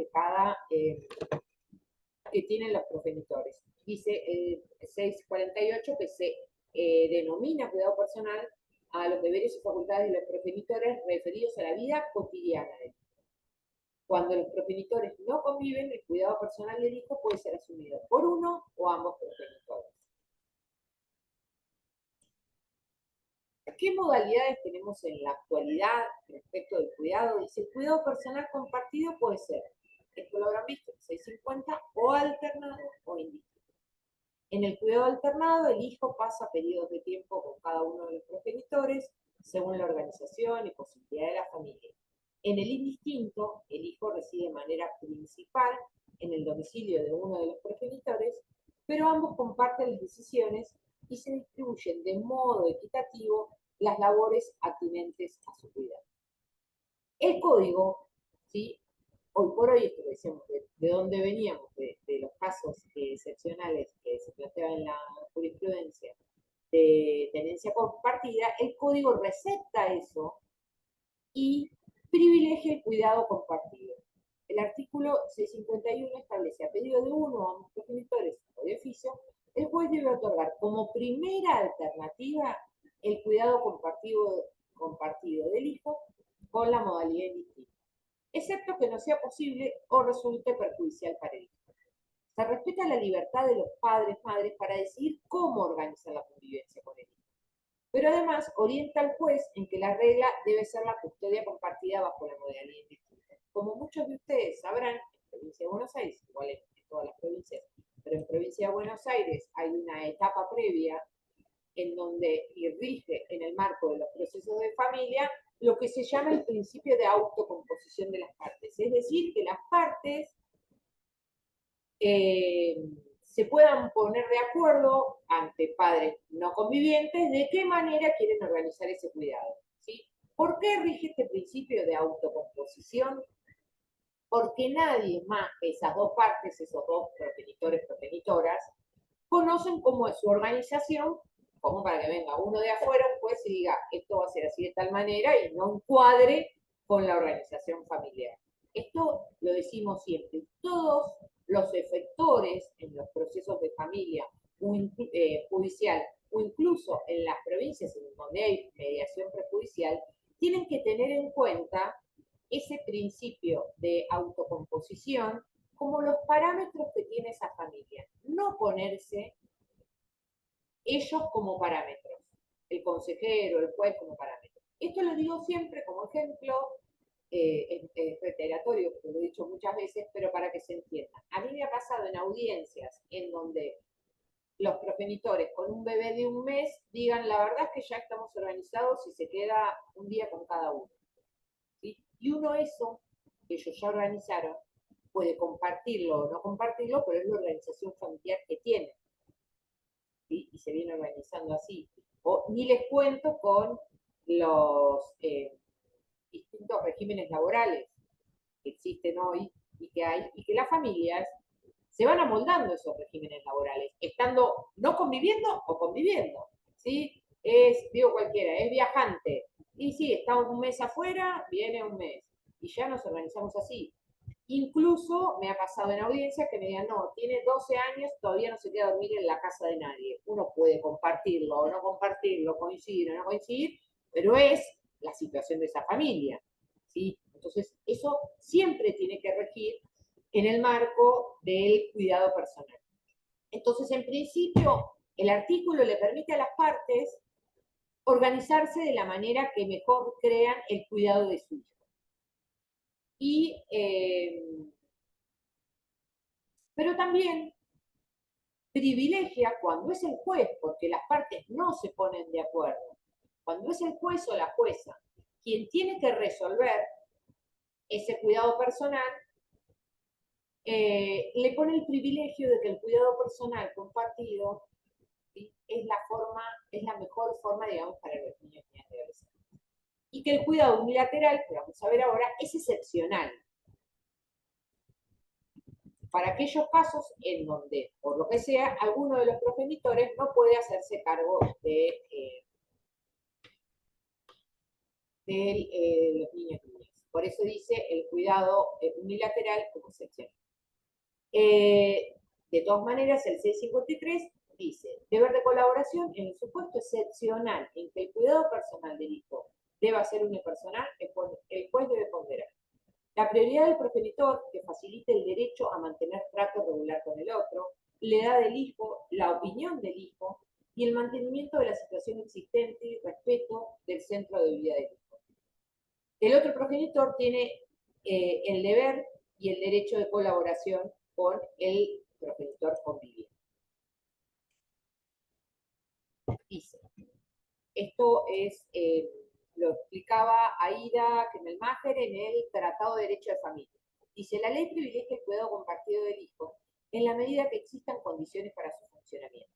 que tienen los progenitores. Dice el 648 que se denomina cuidado personal a los deberes y facultades de los progenitores referidos a la vida cotidiana del hijo. Cuando los progenitores no conviven, el cuidado personal del hijo puede ser asumido por uno o ambos progenitores. ¿Qué modalidades tenemos en la actualidad respecto del cuidado? Dice, el cuidado personal compartido puede ser, esto lo habrán visto, 650, o alternado o indistinto. En el cuidado alternado, el hijo pasa periodos de tiempo con cada uno de los progenitores, según la organización y posibilidad de la familia. En el indistinto, el hijo reside de manera principal en el domicilio de uno de los progenitores, pero ambos comparten las decisiones y se distribuyen de modo equitativo las labores atinentes a su cuidado. El código, ¿sí? Hoy por hoy, esto que decíamos, de dónde veníamos, de los casos excepcionales que se planteaban en la jurisprudencia de tenencia compartida, el código recepta eso y privilegia el cuidado compartido. El artículo 651 establece, a pedido de uno o ambos progenitores o de oficio, el juez debe otorgar como primera alternativa el cuidado compartido del hijo con la modalidad indistinta, excepto que no sea posible o resulte perjudicial para el hijo. Se respeta la libertad de los padres, madres, para decidir cómo organizar la convivencia con el hijo. Pero además orienta al juez en que la regla debe ser la custodia compartida bajo la modalidad indistinta. Como muchos de ustedes sabrán, en la provincia de Buenos Aires, igual en todas las provincias, pero en provincia de Buenos Aires hay una etapa previa en donde rige en el marco de los procesos de familia lo que se llama el principio de autocomposición de las partes. Es decir, que las partes se puedan poner de acuerdo ante padres no convivientes de qué manera quieren organizar ese cuidado, ¿sí? ¿Por qué rige este principio de autocomposición? Porque nadie más que esas dos partes, esos dos progenitores, progenitoras, conocen cómo es su organización, como para que venga uno de afuera pues y diga, esto va a ser así de tal manera y no encuadre con la organización familiar. Esto lo decimos siempre. Todos los efectores en los procesos de familia judicial o incluso en las provincias en donde hay mediación prejudicial, tienen que tener en cuenta ese principio de autocomposición como los parámetros que tiene esa familia. No ponerse ellos como parámetros, el consejero, el juez como parámetros. Esto lo digo siempre como ejemplo, es reiteratorio, porque lo he dicho muchas veces, pero para que se entienda. A mí me ha pasado en audiencias en donde los progenitores con un bebé de un mes digan, la verdad es que ya estamos organizados y se queda un día con cada uno. ¿Sí? Y uno eso, que ellos ya organizaron, puede compartirlo o no compartirlo, pero es la organización familiar que tienen. ¿Sí? Y se viene organizando así. O, ni les cuento con los distintos regímenes laborales que existen hoy y que hay, y que las familias se van amoldando esos regímenes laborales, estando no conviviendo o conviviendo, ¿sí? Es, digo cualquiera, es viajante, y sí, está un mes afuera, viene un mes, y ya nos organizamos así. Incluso me ha pasado en audiencias que me digan, no, tiene 12 años, todavía no se queda a dormir en la casa de nadie. Uno puede compartirlo o no compartirlo, coincidir o no coincidir, pero es la situación de esa familia. ¿Sí? Entonces, eso siempre tiene que regir en el marco del cuidado personal. Entonces, en principio, el artículo le permite a las partes organizarse de la manera que mejor crean el cuidado de su hijo. Y, pero también privilegia cuando es el juez, porque las partes no se ponen de acuerdo. Cuando es el juez o la jueza quien tiene que resolver ese cuidado personal, le pone el privilegio de que el cuidado personal compartido, ¿sí?, es la mejor forma, digamos, para los niños y adolescentes. Y que el cuidado unilateral, que vamos a ver ahora, es excepcional. Para aquellos casos en donde, por lo que sea, alguno de los progenitores no puede hacerse cargo de los niños y niñas. Por eso dice el cuidado unilateral como excepción. De todas maneras, el 653 dice, deber de colaboración en el supuesto excepcional en que el cuidado personal del hijo deba ser unipersonal, el juez debe ponderar la prioridad del progenitor, que facilite el derecho a mantener trato regular con el otro, la edad del hijo, la opinión del hijo y el mantenimiento de la situación existente y respeto del centro de vida del hijo. El otro progenitor tiene el deber y el derecho de colaboración con el progenitor conviviente. Dice, esto es, lo explicaba Aida Kemmelmacher en el Tratado de Derecho de Familia. Dice, la ley privilegia el cuidado compartido del hijo en la medida que existan condiciones para su funcionamiento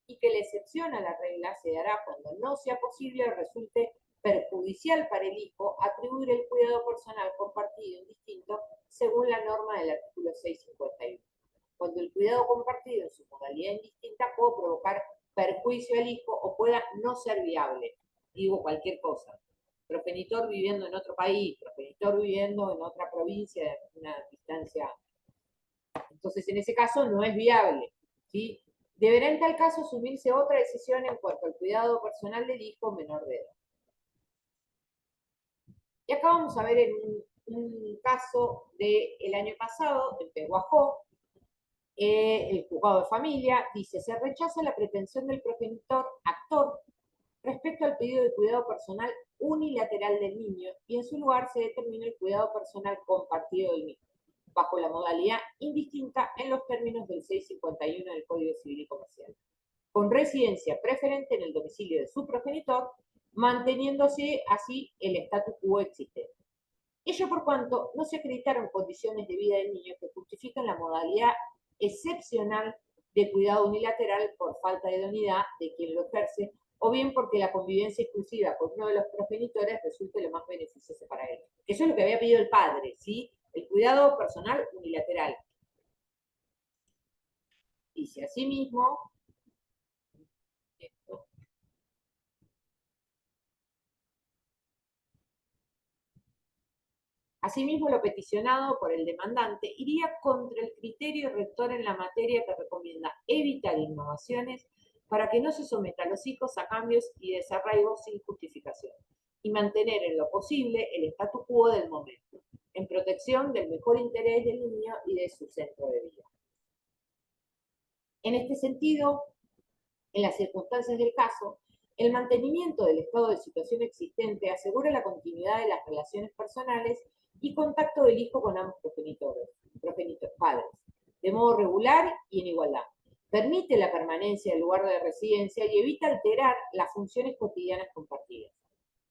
y que la excepción a la regla se dará cuando no sea posible o resulte perjudicial para el hijo atribuir el cuidado personal compartido indistinto según la norma del artículo 651. Cuando el cuidado compartido en su modalidad indistinta puede provocar perjuicio al hijo o pueda no ser viable. Digo cualquier cosa. Progenitor viviendo en otro país, progenitor viviendo en otra provincia de una distancia. Entonces, en ese caso no es viable. ¿Sí? Deberá en tal caso asumirse otra decisión en cuanto al cuidado personal del hijo menor de edad. Y acá vamos a ver en un caso del año pasado, en Pehuajó, el juzgado de familia dice, se rechaza la pretensión del progenitor actor respecto al pedido de cuidado personal unilateral del niño y en su lugar se determina el cuidado personal compartido del mismo, bajo la modalidad indistinta en los términos del 651 del Código Civil y Comercial, con residencia preferente en el domicilio de su progenitor, manteniéndose así el statu quo existente. Ello por cuanto no se acreditaron condiciones de vida del niño que justifican la modalidad excepcional de cuidado unilateral por falta de idoneidad de quien lo ejerce, o bien porque la convivencia exclusiva con uno de los progenitores resulte lo más beneficioso para él. Eso es lo que había pedido el padre, ¿sí? El cuidado personal unilateral. Dice asimismo, esto, asimismo, lo peticionado por el demandante iría contra el criterio rector en la materia que recomienda evitar innovaciones para que no se someta a los hijos a cambios y desarraigos sin justificación, y mantener en lo posible el statu quo del momento, en protección del mejor interés del niño y de su centro de vida. En este sentido, en las circunstancias del caso, El mantenimiento del estado de situación existente asegura la continuidad de las relaciones personales y contacto del hijo con ambos padres, de modo regular y en igualdad. Permite la permanencia del lugar de residencia y evita alterar las funciones cotidianas compartidas.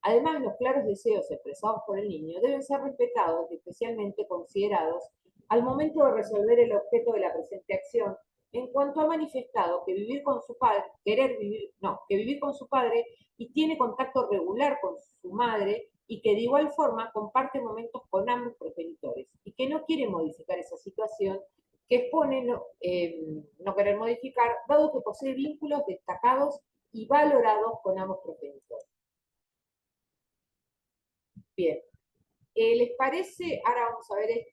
Además, los claros deseos expresados por el niño deben ser respetados y especialmente considerados al momento de resolver el objeto de la presente acción, en cuanto ha manifestado que vivir con su padre, que vivir con su padre y tiene contacto regular con su madre y que de igual forma comparte momentos con ambos progenitores y que no quiere modificar esa situación que expone no querer modificar, dado que posee vínculos destacados y valorados con ambos progenitores. Bien, ¿les parece? Ahora vamos a ver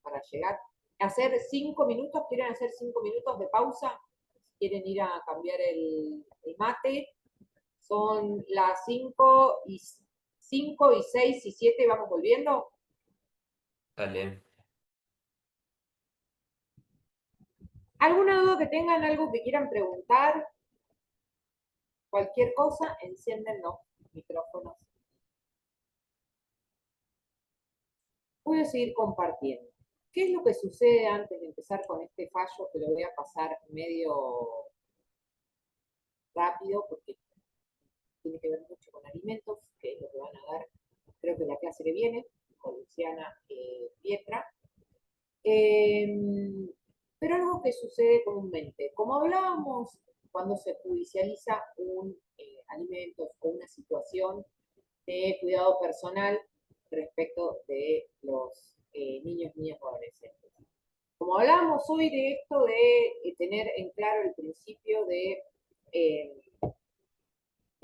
para llegar, hacer 5 minutos, ¿quieren hacer 5 minutos de pausa? ¿Quieren ir a cambiar el mate? Son las 5 y 6 y 7, ¿vamos volviendo? Dale. ¿Alguna duda que tengan, algo que quieran preguntar? Cualquier cosa, encienden los micrófonos. Voy a seguir compartiendo. ¿Qué es lo que sucede antes de empezar con este fallo? Que lo voy a pasar medio rápido porque tiene que ver mucho con alimentos, que es lo que van a dar, creo que la clase que viene, con Luciana Pietra. Pero algo que sucede comúnmente, como hablábamos cuando se judicializa un alimento o una situación de cuidado personal respecto de los niños, niñas o adolescentes. Como hablábamos hoy de esto de tener en claro el principio de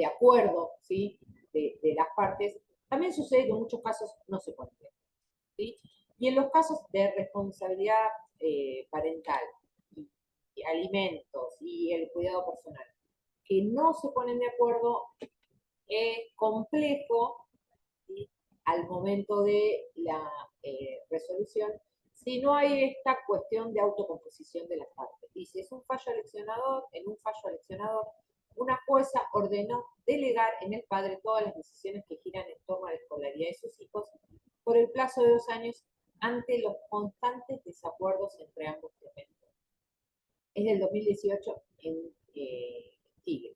acuerdo, ¿sí? de las partes, también sucede que en muchos casos no se pone, ¿sí? Y en los casos de responsabilidad parental, y alimentos y el cuidado personal, que no se ponen de acuerdo, es complejo, ¿sí? Al momento de la resolución, si no hay esta cuestión de autocomposición de las partes. Y si es un fallo aleccionador, en un fallo aleccionador, una jueza ordenó delegar en el padre todas las decisiones que giran en torno a la escolaridad de sus hijos por el plazo de 2 años ante los constantes desacuerdos entre ambos progenitores. Es del 2018 en Tigre.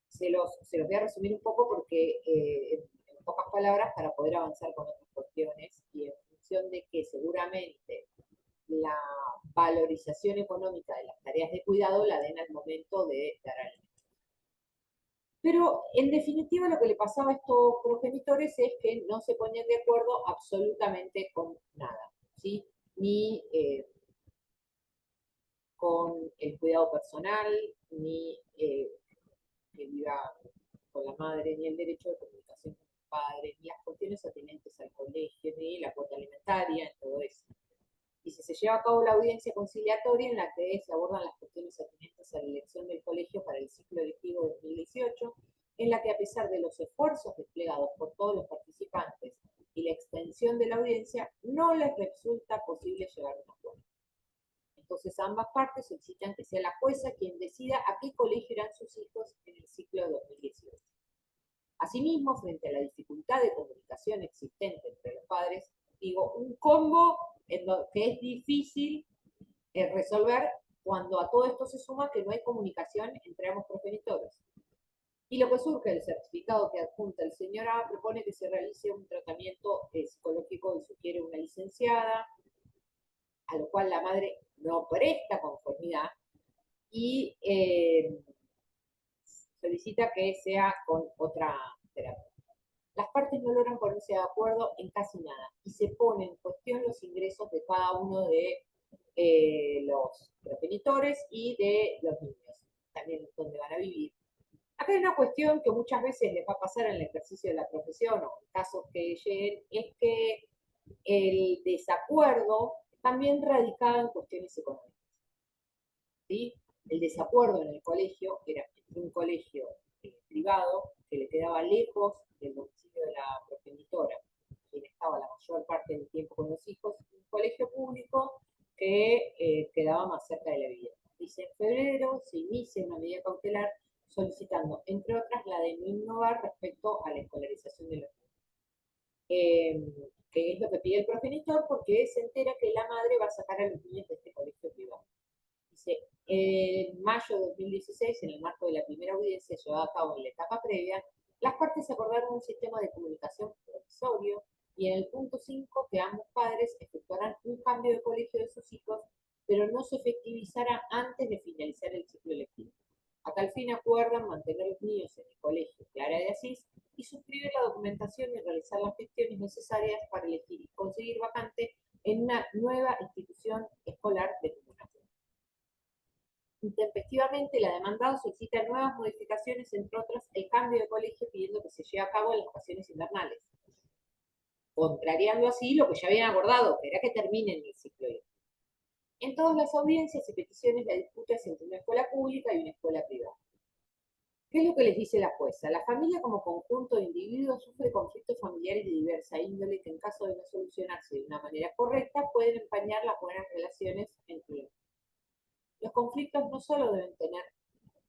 Se los voy a resumir un poco porque en pocas palabras para poder avanzar con otras cuestiones y en función de que seguramente la valorización económica de las tareas de cuidado la den al momento de dar alimentos. Pero en definitiva lo que le pasaba a estos progenitores es que no se ponían de acuerdo absolutamente con nada, ¿sí? Ni con el cuidado personal, ni que viva con la madre, ni el derecho de comunicación con el padre, ni las cuestiones atinentes al colegio, ni la cuota alimentaria, en todo eso. Y si se lleva a cabo la audiencia conciliatoria en la que se abordan las cuestiones atinentes a la elección del colegio para el ciclo lectivo 2018, en la que a pesar de los esfuerzos desplegados por todos los participantes y la extensión de la audiencia, no les resulta posible llegar a un acuerdo. Entonces ambas partes solicitan que sea la jueza quien decida a qué colegio irán sus hijos en el ciclo de 2018. Asimismo, frente a la dificultad de comunicación existente entre los padres, digo, un combo en lo que es difícil resolver cuando a todo esto se suma que no hay comunicación entre ambos progenitores. Y lo que surge del certificado que adjunta el señor A propone que se realice un tratamiento psicológico y sugiere una licenciada, a lo cual la madre no presta conformidad y solicita que sea con otra terapia. Las partes no logran ponerse de acuerdo en casi nada y se ponen en cuestión los ingresos de cada uno de los progenitores y de los niños, también donde van a vivir. Acá hay una cuestión que muchas veces les va a pasar en el ejercicio de la profesión o en casos que lleguen, es que el desacuerdo también radicaba en cuestiones económicas, ¿sí? El desacuerdo en el colegio era entre un colegio privado que le quedaba lejos del domicilio de la progenitora, quien estaba la mayor parte del tiempo con los hijos, y un colegio público que quedaba más cerca de la vivienda. Dice, en febrero se inicia una medida cautelar solicitando, entre otras, la de no innovar respecto a la escolarización de los niños. Que es lo que pide el progenitor porque se entera que la madre va a sacar a los niños de este colegio privado. Dice, en mayo de 2016, en el marco de la primera audiencia llevada a cabo en la etapa previa, las partes acordaron un sistema de comunicación provisorio y en el punto 5 que ambos padres efectuarán un cambio de colegio de sus hijos, pero no se efectivizará antes de finalizar el ciclo lectivo. A tal fin acuerdan mantener a los niños en el colegio Clara de Asís y suscribir la documentación y realizar las gestiones necesarias para elegir y conseguir vacante en una nueva institución escolar de comunicación. Intempestivamente, la demandada solicita nuevas modificaciones, entre otras, el cambio de colegio pidiendo que se lleve a cabo en las vacaciones invernales, contrariando así lo que ya habían acordado, que era que terminen el ciclo lectivo. En todas las audiencias y peticiones la disputa es entre una escuela pública y una escuela privada. ¿Qué es lo que les dice la jueza? La familia como conjunto de individuos sufre conflictos familiares de diversa índole que en caso de no solucionarse de una manera correcta pueden empañar las buenas relaciones entre ellos. Los conflictos no solo deben tener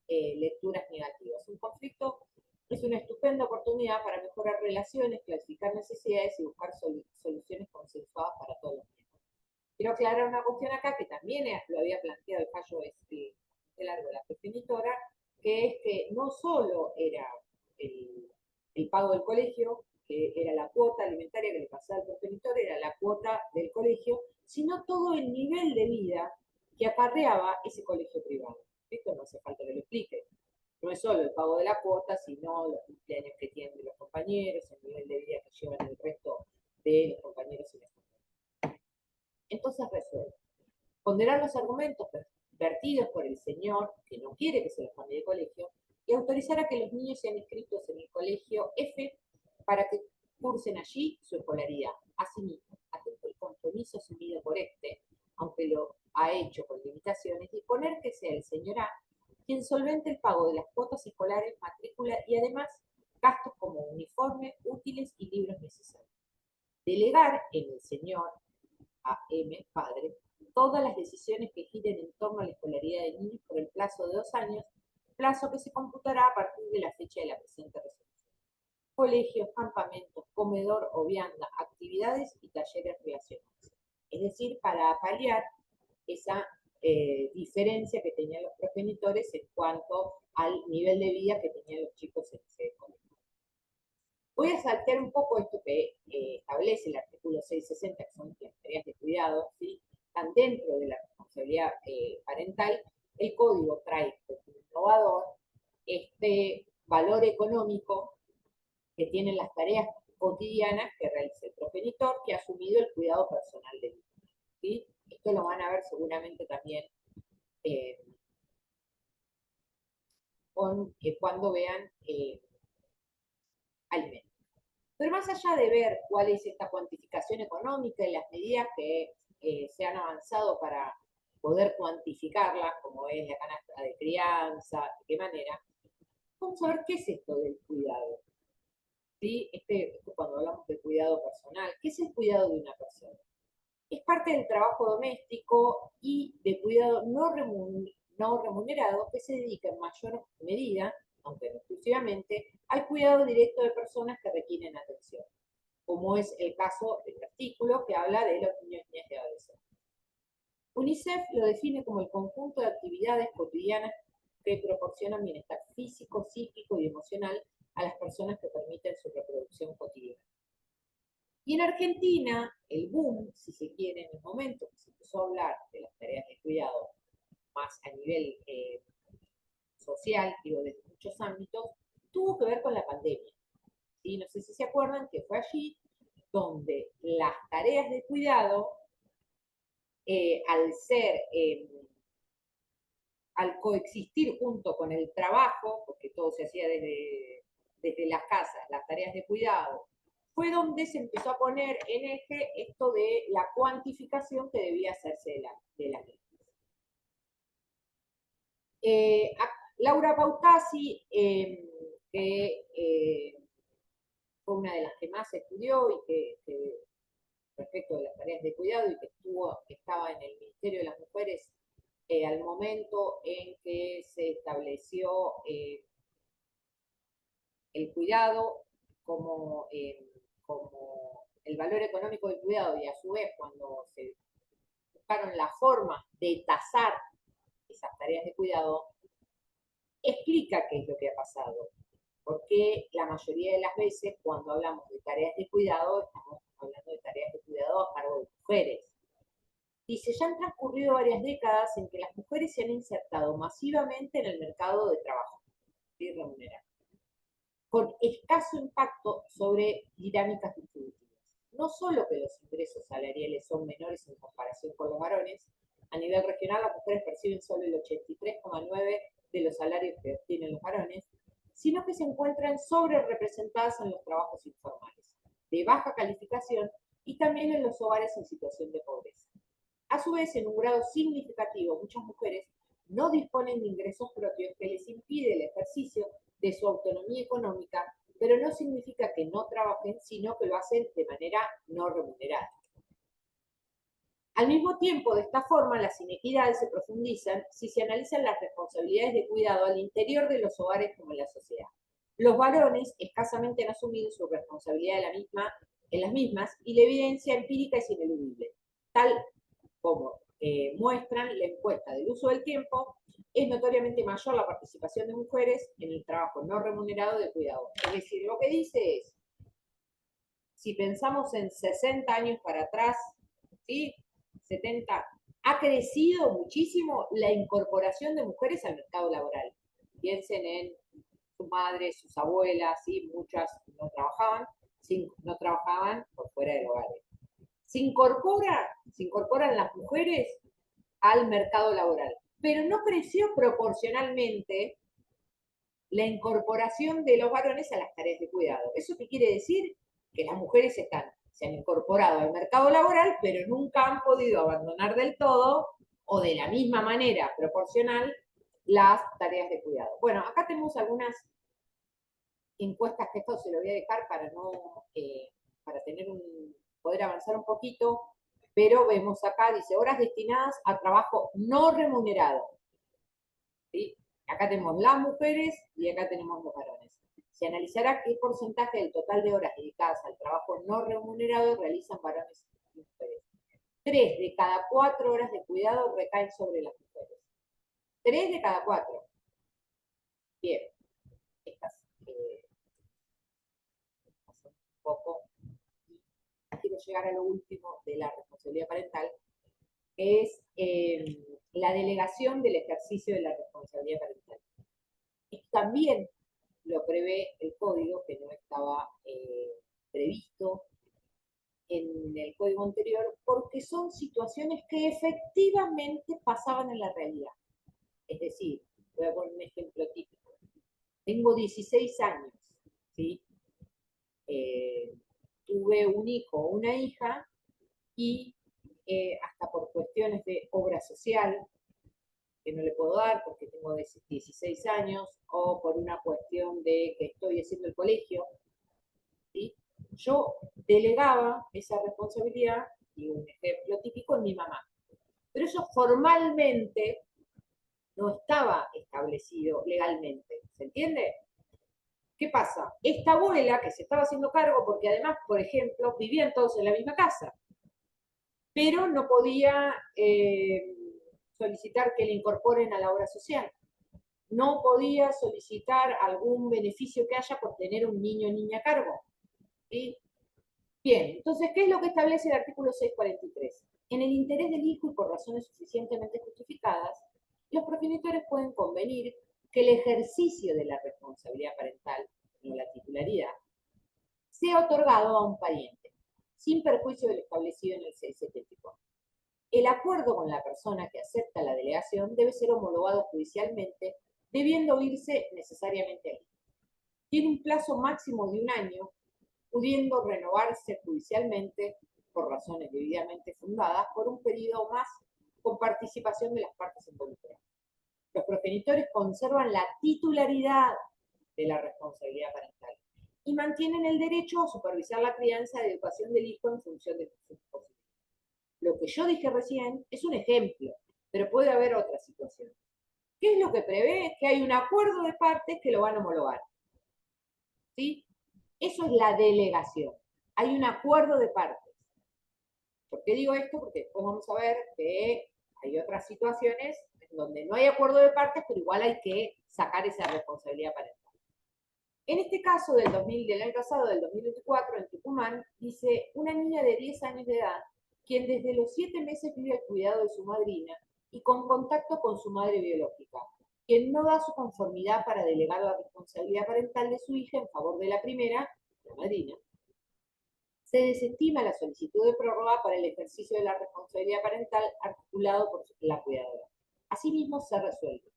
lecturas negativas. Un conflicto es una estupenda oportunidad para mejorar relaciones, clasificar necesidades y buscar soluciones consensuadas para todos los miembros. Quiero aclarar una cuestión acá que también lo había planteado el fallo de la progenitora, que es que no solo era el pago del colegio, que era la cuota alimentaria que le pasaba al progenitor, era la cuota del colegio, sino todo el nivel de vida que acarreaba ese colegio privado. Esto no hace falta que lo explique. No es solo el pago de la cuota, sino los cumpleaños que tienen de los compañeros, el nivel de vida que llevan el resto de los compañeros y las compañeras. Entonces resuelve. Ponderar los argumentos vertidos por el señor, que no quiere que se los cambie de colegio, y autorizar a que los niños sean inscritos en el colegio F para que cursen allí su escolaridad. Asimismo, atento el compromiso asumido por este, aunque lo ha hecho con limitaciones, disponer que sea el señor A quien solvente el pago de las cuotas escolares, matrícula y además gastos como uniforme, útiles y libros necesarios. Delegar en el señor A.M., padre, todas las decisiones que giren en torno a la escolaridad de niños por el plazo de 2 años, plazo que se computará a partir de la fecha de la presente resolución. Colegios, campamentos, comedor o vianda, actividades y talleres relacionados. Es decir, para paliar esa diferencia que tenían los progenitores en cuanto al nivel de vida que tenían los chicos en ese colegio. Voy a saltear un poco esto que establece el artículo 660, que son las tareas de cuidado, ¿sí? Están dentro de la responsabilidad parental. El código trae como innovador este valor económico que tienen las tareas cotidianas que realiza el progenitor que ha asumido el cuidado personal del niño, ¿sí? Esto lo van a ver seguramente también cuando vean alimentos. Pero más allá de ver cuál es esta cuantificación económica y las medidas que se han avanzado para poder cuantificarlas, como es la canasta de crianza, de qué manera, vamos a ver qué es esto del cuidado. ¿Sí? Esto cuando hablamos de cuidado personal, ¿qué es el cuidado de una persona? Es parte del trabajo doméstico y de cuidado no remunerado que se dedica en mayor medida, aunque no exclusivamente, al cuidado directo de personas que requieren atención, como es el caso del artículo que habla de los niños, niñas y adolescentes. UNICEF lo define como el conjunto de actividades cotidianas que proporcionan bienestar físico, psíquico y emocional a las personas que permiten su reproducción cotidiana. Y en Argentina, el boom, si se quiere, en el momento que se empezó a hablar de las tareas de cuidado más a nivel social, digo, desde muchos ámbitos, tuvo que ver con la pandemia. ¿Sí? No sé si se acuerdan que fue allí donde las tareas de cuidado, al coexistir junto con el trabajo, porque todo se hacía desde las casas, las tareas de cuidado, fue donde se empezó a poner en eje esto de la cuantificación que debía hacerse de las mismas. Laura Pautasi, que fue una de las que más estudió y que respecto de las tareas de cuidado y que estaba en el Ministerio de las Mujeres al momento en que se estableció el cuidado como el valor económico del cuidado, y a su vez cuando se buscaron la forma de tasar esas tareas de cuidado, explica qué es lo que ha pasado. Porque la mayoría de las veces cuando hablamos de tareas de cuidado, estamos hablando de tareas de cuidado a cargo de mujeres. Dice, ya han transcurrido varias décadas en que las mujeres se han insertado masivamente en el mercado de trabajo y remunerado, con escaso impacto sobre dinámicas distributivas. No solo que los ingresos salariales son menores en comparación con los varones, a nivel regional las mujeres perciben solo el 83,9% de los salarios que obtienen los varones, sino que se encuentran sobre representadas en los trabajos informales, de baja calificación y también en los hogares en situación de pobreza. A su vez, en un grado significativo, muchas mujeres no disponen de ingresos propios que les impide el ejercicio de su autonomía económica, pero no significa que no trabajen, sino que lo hacen de manera no remunerada. Al mismo tiempo, de esta forma, las inequidades se profundizan si se analizan las responsabilidades de cuidado al interior de los hogares como en la sociedad. Los varones escasamente han asumido su responsabilidad en las mismas y la evidencia empírica es ineludible. Tal como muestran la encuesta del uso del tiempo, es notoriamente mayor la participación de mujeres en el trabajo no remunerado de cuidado. Es decir, lo que dice es, si pensamos en 60 años para atrás, ¿sí? 70, ha crecido muchísimo la incorporación de mujeres al mercado laboral. Piensen en sus madres, sus abuelas, ¿sí? Muchas no trabajaban por fuera del hogar. Se incorporan las mujeres al mercado laboral, pero no creció proporcionalmente la incorporación de los varones a las tareas de cuidado. ¿Eso qué quiere decir? Que las mujeres se han incorporado al mercado laboral, pero nunca han podido abandonar del todo o de la misma manera proporcional las tareas de cuidado. Bueno, acá tenemos algunas encuestas que esto se lo voy a dejar para poder avanzar un poquito, pero vemos acá, dice, horas destinadas a trabajo no remunerado. ¿Sí? Acá tenemos las mujeres y acá tenemos los varones. Se analizará qué porcentaje del total de horas dedicadas al trabajo no remunerado realizan varones y mujeres. 3 de cada 4 horas de cuidado recaen sobre las mujeres. 3 de cada 4. Bien. Estas un poco. Quiero llegar a lo último de la responsabilidad parental, que es la delegación del ejercicio de la responsabilidad parental. Esto también lo prevé el código, que no estaba previsto en el código anterior, porque son situaciones que efectivamente pasaban en la realidad. Es decir, voy a poner un ejemplo típico. Tengo 16 años, ¿sí? Tuve un hijo o una hija y hasta por cuestiones de obra social, que no le puedo dar porque tengo 16 años, o por una cuestión de que estoy haciendo el colegio, ¿sí? Yo delegaba esa responsabilidad, y un ejemplo típico, en mi mamá. Pero eso formalmente no estaba establecido legalmente, ¿se entiende? ¿Qué pasa? Esta abuela que se estaba haciendo cargo, porque además, por ejemplo, vivían todos en la misma casa, pero no podía solicitar que le incorporen a la obra social. No podía solicitar algún beneficio que haya por tener un niño o niña a cargo. ¿Sí? Bien, entonces, ¿qué es lo que establece el artículo 643? En el interés del hijo y por razones suficientemente justificadas, los progenitores pueden convenir que el ejercicio de la responsabilidad parental, no la titularidad, sea otorgado a un pariente, sin perjuicio de lo establecido en el 674. El acuerdo con la persona que acepta la delegación debe ser homologado judicialmente, debiendo oírse necesariamente al hijo. Tiene un plazo máximo de 1 año, pudiendo renovarse judicialmente por razones debidamente fundadas por un periodo más con participación de las partes involucradas. Los progenitores conservan la titularidad de la responsabilidad parental y mantienen el derecho a supervisar la crianza y educación del hijo en función de sus posibilidades. Lo que yo dije recién es un ejemplo. pero puede haber otra situación. ¿Qué es lo que prevé? Que hay un acuerdo de partes que lo van a homologar. ¿Sí? Eso es la delegación. Hay un acuerdo de partes. ¿Por qué digo esto? Porque después vamos a ver que hay otras situaciones en donde no hay acuerdo de partes, pero igual hay que sacar esa responsabilidad parental. En este caso del año pasado, del 2024, en Tucumán, dice una niña de 10 años de edad, quien desde los 7 meses vive al cuidado de su madrina y con contacto con su madre biológica, quien no da su conformidad para delegar la responsabilidad parental de su hija en favor de la primera, la madrina. Se desestima la solicitud de prórroga para el ejercicio de la responsabilidad parental articulado por la cuidadora. Asimismo, se resuelve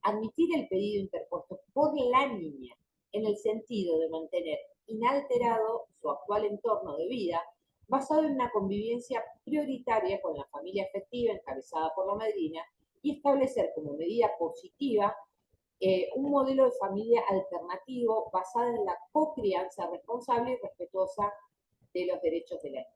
admitir el pedido interpuesto por la niña en el sentido de mantener inalterado su actual entorno de vida, basado en una convivencia prioritaria con la familia afectiva encabezada por la madrina, y establecer como medida positiva un modelo de familia alternativo basado en la cocrianza responsable y respetuosa de los derechos de la niña.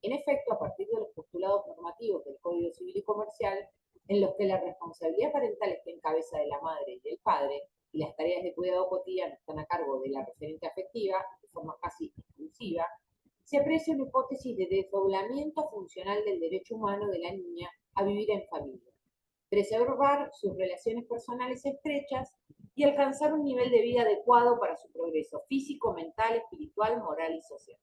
En efecto, a partir de los postulados normativos del Código Civil y Comercial, en los que la responsabilidad parental está en cabeza de la madre y del padre, y las tareas de cuidado cotidiano están a cargo de la referente afectiva, de forma casi exclusiva, se aprecia una hipótesis de desdoblamiento funcional del derecho humano de la niña a vivir en familia, preservar sus relaciones personales estrechas y alcanzar un nivel de vida adecuado para su progreso físico, mental, espiritual, moral y social.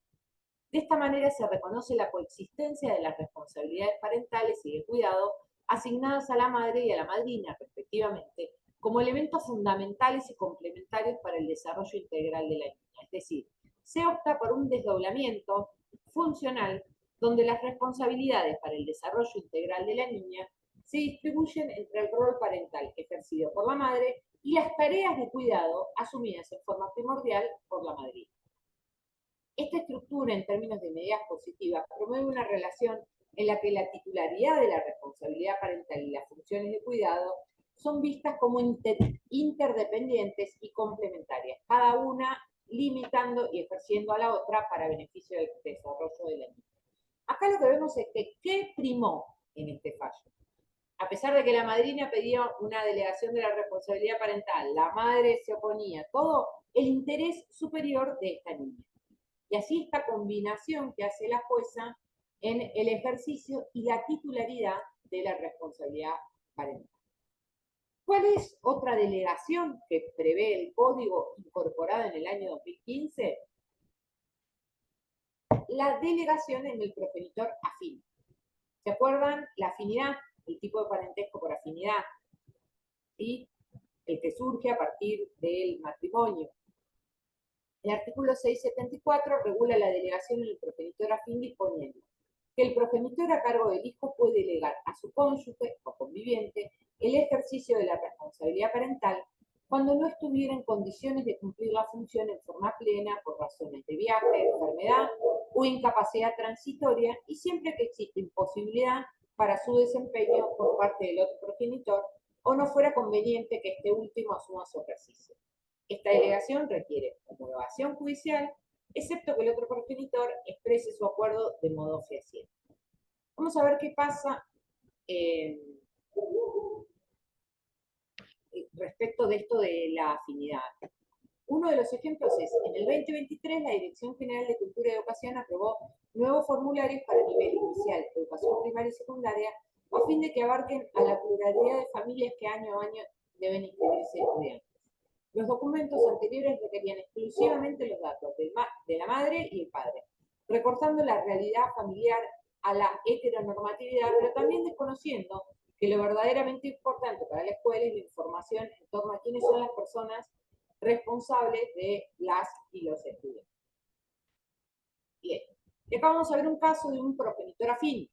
De esta manera se reconoce la coexistencia de las responsabilidades parentales y de cuidado asignadas a la madre y a la madrina, respectivamente, como elementos fundamentales y complementarios para el desarrollo integral de la niña. Es decir, se opta por un desdoblamiento funcional donde las responsabilidades para el desarrollo integral de la niña se distribuyen entre el rol parental ejercido por la madre y las tareas de cuidado asumidas en forma primordial por la madrina. Esta estructura, en términos de medidas positivas, promueve una relación en la que la titularidad de la responsabilidad parental y las funciones de cuidado son vistas como interdependientes y complementarias, cada una limitando y ejerciendo a la otra para beneficio del desarrollo de la niña. Acá lo que vemos es que, ¿qué primó en este fallo? A pesar de que la madrina pedía una delegación de la responsabilidad parental, la madre se oponía, todo el interés superior de esta niña. Y así esta combinación que hace la jueza en el ejercicio y la titularidad de la responsabilidad parental. ¿Cuál es otra delegación que prevé el código incorporado en el año 2015? La delegación en el progenitor afín. ¿Se acuerdan? La afinidad, el tipo de parentesco por afinidad, ¿sí? El que surge a partir del matrimonio. El artículo 674 regula la delegación en el progenitor afín disponiendo que el progenitor a cargo del hijo puede delegar a su cónyuge o conviviente el ejercicio de la responsabilidad parental cuando no estuviera en condiciones de cumplir la función en forma plena por razones de viaje, enfermedad o incapacidad transitoria, y siempre que existe imposibilidad para su desempeño por parte del otro progenitor o no fuera conveniente que este último asuma su ejercicio. Esta delegación requiere homologación judicial, excepto que el otro progenitor exprese su acuerdo de modo fehaciente. Vamos a ver qué pasa respecto de esto de la afinidad. Uno de los ejemplos es, en el 2023, la Dirección General de Cultura y Educación aprobó nuevos formularios para nivel inicial, educación primaria y secundaria, a fin de que abarquen a la pluralidad de familias que año a año deben inscribirse estudiantes. Los documentos anteriores requerían exclusivamente los datos de la madre y el padre, recortando la realidad familiar a la heteronormatividad, pero también desconociendo que lo verdaderamente importante para la escuela es la información en torno a quiénes son las personas responsables de las y los estudiantes. Bien, y acá vamos a ver un caso de un progenitor afín.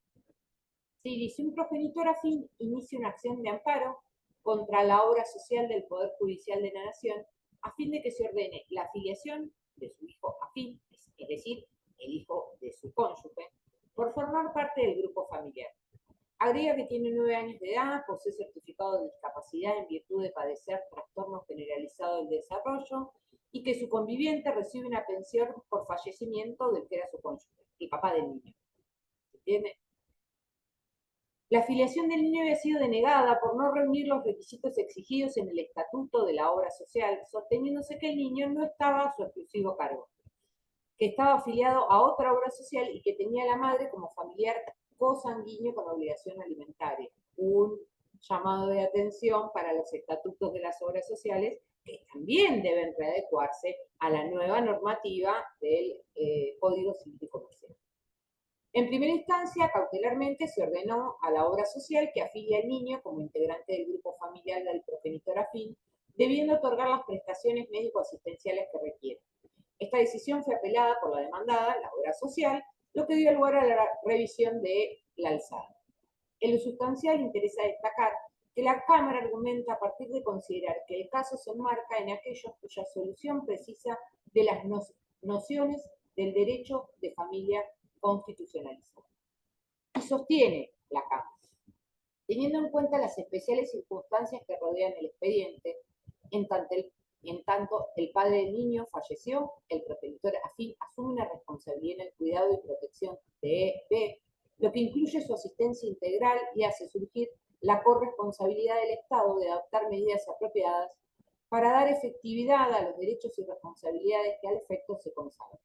Si dice un progenitor afín inicia una acción de amparo contra la obra social del Poder Judicial de la Nación a fin de que se ordene la afiliación de su hijo afín, es decir, el hijo de su cónyuge, por formar parte del grupo familiar. Agrega que tiene 9 años de edad, posee certificado de discapacidad en virtud de padecer trastorno generalizado del desarrollo y que su conviviente recibe una pensión por fallecimiento del que era su cónyuge, el papá del niño. ¿Se entiende? La filiación del niño había sido denegada por no reunir los requisitos exigidos en el estatuto de la obra social, sosteniéndose que el niño no estaba a su exclusivo cargo, que estaba afiliado a otra obra social y que tenía a la madre como familiar cosanguíneo con obligación alimentaria. Un llamado de atención para los estatutos de las obras sociales que también deben readecuarse a la nueva normativa del Código Civil y Comercial. En primera instancia, cautelarmente se ordenó a la obra social que afilie al niño como integrante del grupo familiar del progenitor afín, debiendo otorgar las prestaciones médico-asistenciales que requiere. Esta decisión fue apelada por la demandada, la obra social, lo que dio lugar a la revisión de la alzada. En lo sustancial interesa destacar que la Cámara argumenta a partir de considerar que el caso se enmarca en aquellos cuya solución precisa de las nociones del derecho de familia constitucionalizado. Y sostiene la Cámara, teniendo en cuenta las especiales circunstancias que rodean el expediente, en tanto el padre del niño falleció, el progenitor afín asume una responsabilidad en el cuidado y protección de B, lo que incluye su asistencia integral y hace surgir la corresponsabilidad del Estado de adoptar medidas apropiadas para dar efectividad a los derechos y responsabilidades que al efecto se consagran.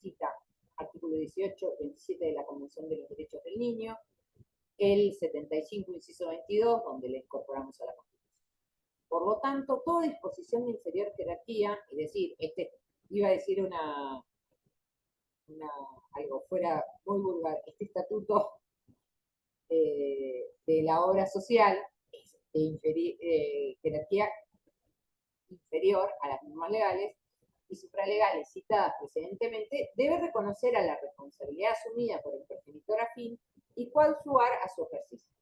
Cita artículo 18, 27 de la Convención de los Derechos del Niño, el 75, inciso 22, donde le incorporamos a la Constitución. Por lo tanto, toda disposición de inferior jerarquía, es decir, iba a decir algo fuera muy vulgar, este estatuto de la obra social es de jerarquía inferior a las normas legales y supralegales citadas precedentemente, debe reconocer a la responsabilidad asumida por el progenitor afín y coadyuvar a su ejercicio.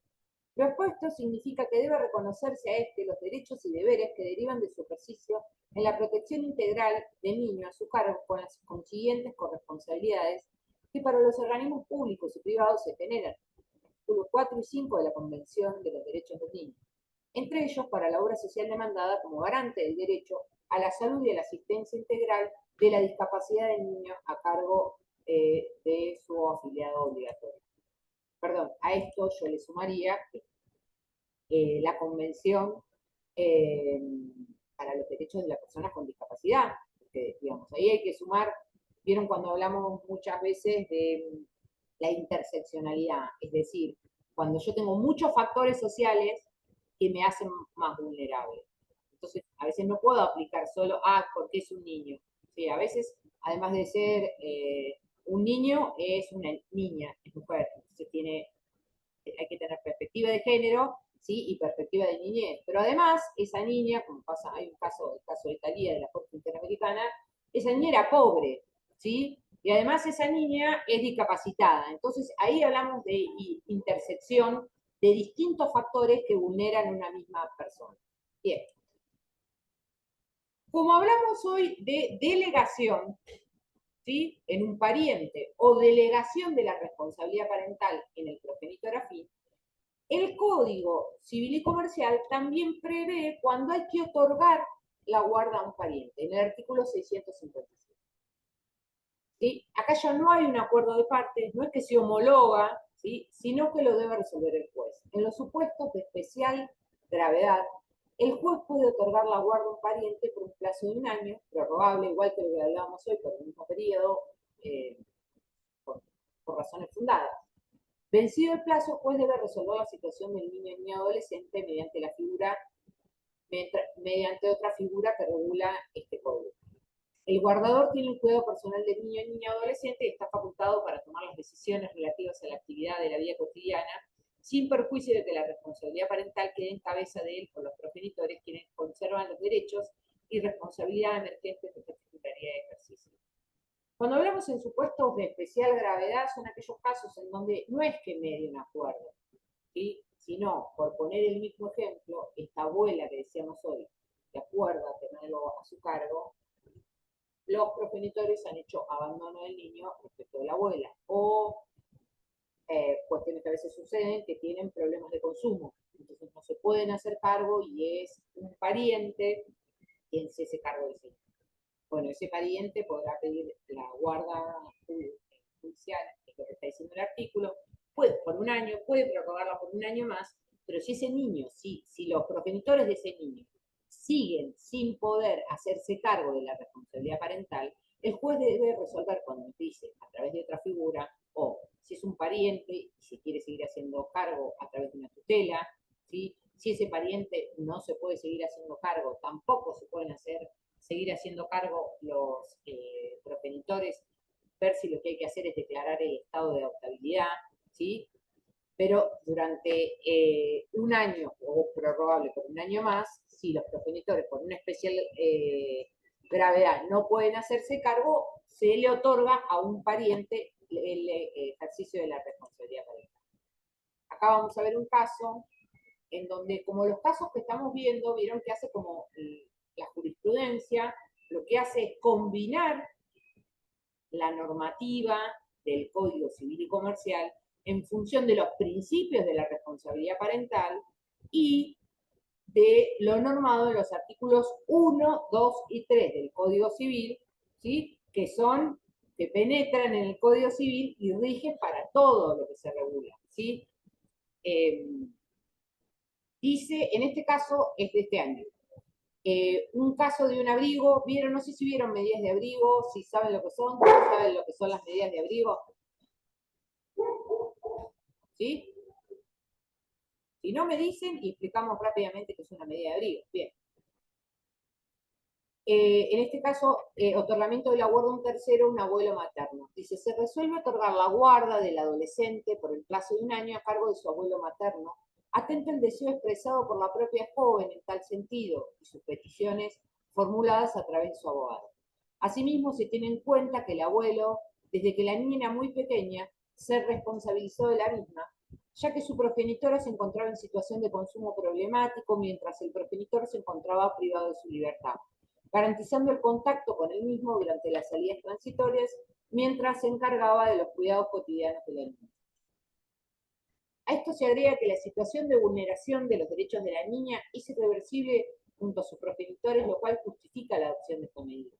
Lo expuesto significa que debe reconocerse a este los derechos y deberes que derivan de su ejercicio en la protección integral del niño a su cargo con las consiguientes corresponsabilidades que para los organismos públicos y privados se generan. Artículos 4 y 5 de la Convención de los Derechos del Niño. Entre ellos, para la obra social demandada como garante del derecho a la salud y a la asistencia integral de la discapacidad del niño a cargo de su afiliado obligatorio. Perdón, a esto yo le sumaría la Convención para los Derechos de las Personas con Discapacidad, porque, digamos, ahí hay que sumar, vieron cuando hablamos muchas veces de la interseccionalidad, es decir, cuando yo tengo muchos factores sociales que me hacen más vulnerable. Entonces, a veces no puedo aplicar solo, porque es un niño. Sí, a veces, además de ser un niño, es una niña, es mujer. Entonces hay que tener perspectiva de género, ¿sí? Y perspectiva de niñez. Pero además, esa niña, como pasa, hay un caso, el caso de Italia, de la Corte Interamericana, esa niña era pobre, ¿sí? Y además esa niña es discapacitada. Entonces ahí hablamos de intersección de distintos factores que vulneran a una misma persona. Bien. Como hablamos hoy de delegación, ¿sí? En un pariente o delegación de la responsabilidad parental en el progenitor afín, el Código Civil y Comercial también prevé cuando hay que otorgar la guarda a un pariente, en el artículo 657. ¿Sí? Acá ya no hay un acuerdo de partes, no es que se homologa, ¿sí? Sino que lo debe resolver el juez. En los supuestos de especial gravedad, el juez puede otorgar la guarda a un pariente por un plazo de un año, prorrogable, igual que lo que hablábamos hoy, por el mismo periodo, por razones fundadas. Vencido el plazo, el juez debe resolver la situación del niño y niña adolescente mediante otra figura que regula este código. El guardador tiene el cuidado personal del niño y niña adolescente y está facultado para tomar las decisiones relativas a la actividad de la vida cotidiana, sin perjuicio de que la responsabilidad parental quede en cabeza de él por los progenitores, quienes conservan los derechos y responsabilidad emergentes de esta titularidad de ejercicio. Cuando hablamos en supuestos de especial gravedad, son aquellos casos en donde no es que medie un acuerdo, ¿sí? Sino, por poner el mismo ejemplo, esta abuela que decíamos hoy, que acuerda tenerlo a su cargo, los progenitores han hecho abandono del niño respecto de la abuela, o cuestiones que a veces suceden que tienen problemas de consumo, entonces no se pueden hacer cargo y es un pariente quien se hace cargo de ese niño. Bueno, ese pariente podrá pedir la guarda judicial, que es lo que está diciendo el artículo, puede, por un año, puede prorrogarla por un año más, pero si ese niño, si los progenitores de ese niño siguen sin poder hacerse cargo de la responsabilidad parental, el juez debe resolver cuando dice a través de otra figura, o si es un pariente y se quiere seguir haciendo cargo a través de una tutela, ¿sí? Si ese pariente no se puede seguir haciendo cargo, tampoco se pueden seguir haciendo cargo los progenitores, ver si lo que hay que hacer es declarar el estado de adoptabilidad, ¿sí? Pero durante un año, o prorrogable por un año más, si los progenitores por una especial gravedad no pueden hacerse cargo, se le otorga a un pariente el ejercicio de la responsabilidad parental. Acá vamos a ver un caso en donde, como los casos que estamos viendo, vieron que hace como la jurisprudencia, lo que hace es combinar la normativa del Código Civil y Comercial en función de los principios de la responsabilidad parental y de lo normado en los artículos 1, 2 y 3 del Código Civil, ¿sí? Que penetran en el Código Civil y rigen para todo lo que se regula, ¿sí? Dice, en este caso es de este año, un caso de un abrigo, no sé si vieron medidas de abrigo, si saben lo que son, si saben lo que son las medidas de abrigo, ¿sí? Si no me dicen, y explicamos rápidamente qué es una medida de abrigo. Bien. En este caso, otorgamiento de la guarda a un tercero, un abuelo materno. Dice, se resuelve otorgar la guarda del adolescente por el plazo de un año a cargo de su abuelo materno, atento al deseo expresado por la propia joven en tal sentido y sus peticiones formuladas a través de su abogado. Asimismo, se tiene en cuenta que el abuelo, desde que la niña era muy pequeña, se responsabilizó de la misma, ya que su progenitora se encontraba en situación de consumo problemático mientras el progenitor se encontraba privado de su libertad, garantizando el contacto con él mismo durante las salidas transitorias mientras se encargaba de los cuidados cotidianos de la niña. A esto se agrega que la situación de vulneración de los derechos de la niña es irreversible junto a sus progenitores, lo cual justifica la adopción de esta medida.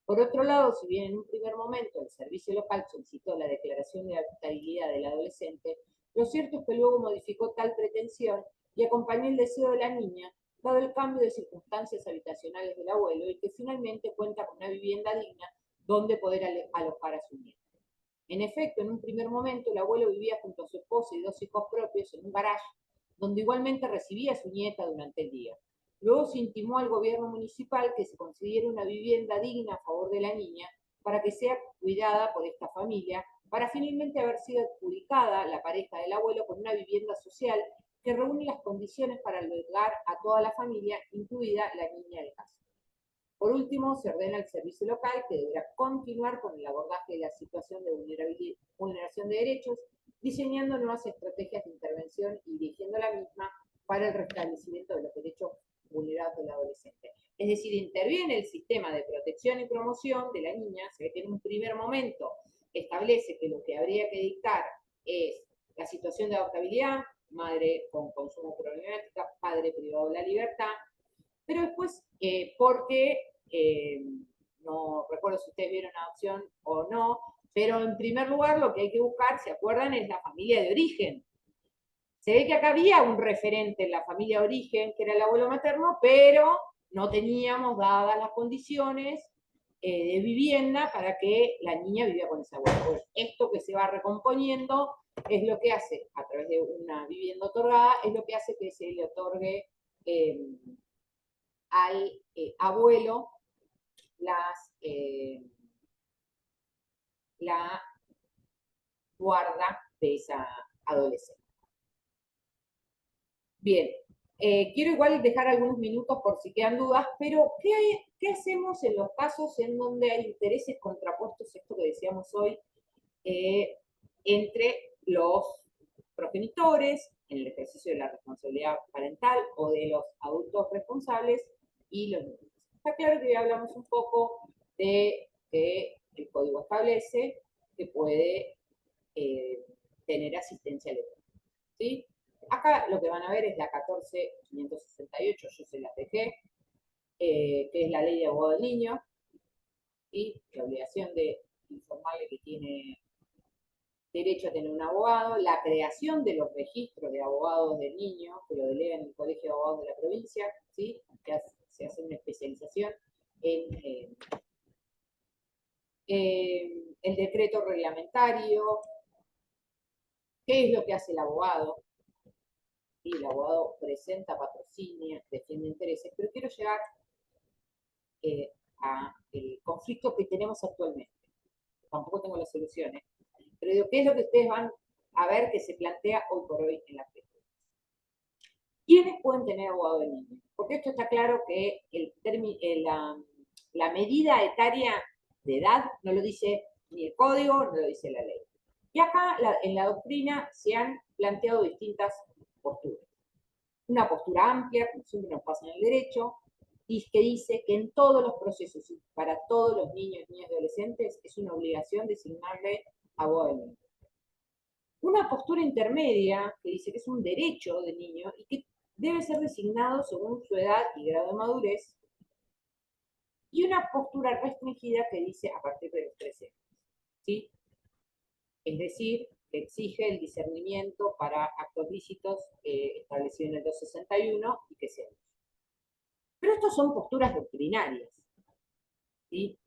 Por otro lado, si bien en un primer momento el servicio local solicitó la declaración de adoptabilidad del adolescente, lo cierto es que luego modificó tal pretensión y acompañó el deseo de la niña, dado el cambio de circunstancias habitacionales del abuelo, y que finalmente cuenta con una vivienda digna donde poder alojar a su nieto. En efecto, en un primer momento el abuelo vivía junto a su esposa y 2 hijos propios en un garaje, donde igualmente recibía a su nieta durante el día. Luego se intimó al gobierno municipal que se considere una vivienda digna a favor de la niña para que sea cuidada por esta familia, para finalmente haber sido adjudicada la pareja del abuelo con una vivienda social que reúne las condiciones para albergar a toda la familia, incluida la niña del caso. Por último, se ordena al servicio local que deberá continuar con el abordaje de la situación de vulneración de derechos, diseñando nuevas estrategias de intervención y dirigiendo la misma para el restablecimiento de los derechos vulnerados del adolescente. Es decir, interviene el sistema de protección y promoción de la niña, se ve que en un primer momento establece que lo que habría que dictar es la situación de adoptabilidad, madre con consumo problemática, padre privado de la libertad, pero después, porque no recuerdo si ustedes vieron adopción o no, pero en primer lugar lo que hay que buscar, ¿se acuerdan? Es la familia de origen. Se ve que acá había un referente en la familia de origen, que era el abuelo materno, pero no teníamos dadas las condiciones de vivienda para que la niña viviera con ese abuelo. Pues esto que se va recomponiendo es lo que hace, a través de una vivienda otorgada, es lo que hace que se le otorgue al abuelo la guarda de esa adolescente. Bien, quiero igual dejar algunos minutos por si quedan dudas, pero ¿qué hacemos en los casos en donde hay intereses contrapuestos, esto que decíamos hoy, entre los progenitores, en el ejercicio de la responsabilidad parental o de los adultos responsables y los niños? Está claro que ya hablamos un poco de que el código establece que puede tener asistencia legal, ¿sí? Acá lo que van a ver es la 14.568, yo se la dejé, que es la ley de abogado del niño, y la obligación de informarle que tiene derecho a tener un abogado, la creación de los registros de abogados del niño, que lo delegan en el Colegio de Abogados de la provincia, ¿sí? Que se hace una especialización en el decreto reglamentario, qué es lo que hace el abogado. Y el abogado presenta patrocinio, defiende intereses, pero quiero llegar al conflicto que tenemos actualmente. Tampoco tengo las soluciones, pero digo, ¿qué es lo que ustedes van a ver que se plantea hoy por hoy en la FED? ¿Quiénes pueden tener abogado de niño? Porque esto está claro que la medida etaria de edad no lo dice ni el código, no lo dice la ley. Y acá en la doctrina se han planteado distintas posturas. Una postura amplia, como siempre nos pasa en el derecho, y que dice que en todos los procesos y para todos los niños, niñas y adolescentes es una obligación designarle abogado de niño. Una postura intermedia que dice que es un derecho del niño y que debe ser designado según su edad y grado de madurez, y una postura restringida que dice a partir de los 13 años, ¿sí? Es decir, que exige el discernimiento para actos lícitos establecido en el 261 y que sea. Pero estas son posturas doctrinarias, ¿sí?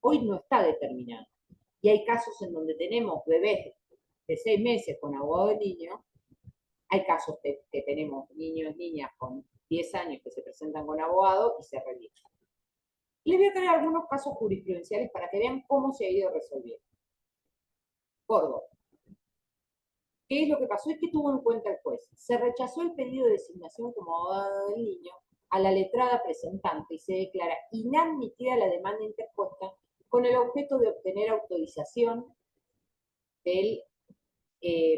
Hoy no está determinado. Y hay casos en donde tenemos bebés de 6 meses con abogado de niño, hay casos que tenemos niños y niñas con 10 años que se presentan con abogado y se revisan. Les voy a traer algunos casos jurisprudenciales para que vean cómo se ha ido resolviendo. Córdoba. ¿Qué es lo que pasó? Es que tuvo en cuenta el juez. Se rechazó el pedido de designación como abogado del niño a la letrada presentante y se declara inadmitida la demanda interpuesta con el objeto de obtener autorización del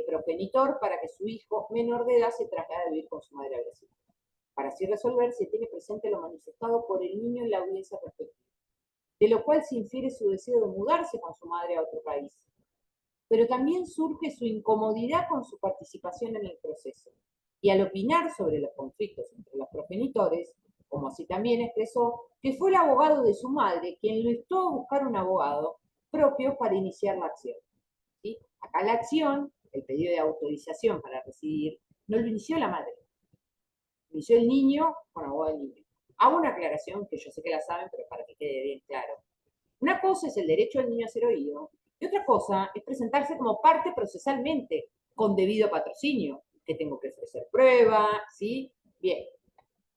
progenitor para que su hijo menor de edad se traslade a vivir con su madre a Brasil. Para así resolver, se tiene presente lo manifestado por el niño en la audiencia respectiva, de lo cual se infiere su deseo de mudarse con su madre a otro país. Pero también surge su incomodidad con su participación en el proceso. Y al opinar sobre los conflictos entre los progenitores, como así también expresó, que fue el abogado de su madre quien lo instó a buscar un abogado propio para iniciar la acción. ¿Sí? Acá la acción, el pedido de autorización para residir, no lo inició la madre, lo inició el niño con abogado del niño. Hago una aclaración que yo sé que la saben, pero para que quede bien claro. Una cosa es el derecho del niño a ser oído, y otra cosa es presentarse como parte procesalmente, con debido patrocinio, que tengo que ofrecer prueba, ¿sí? Bien.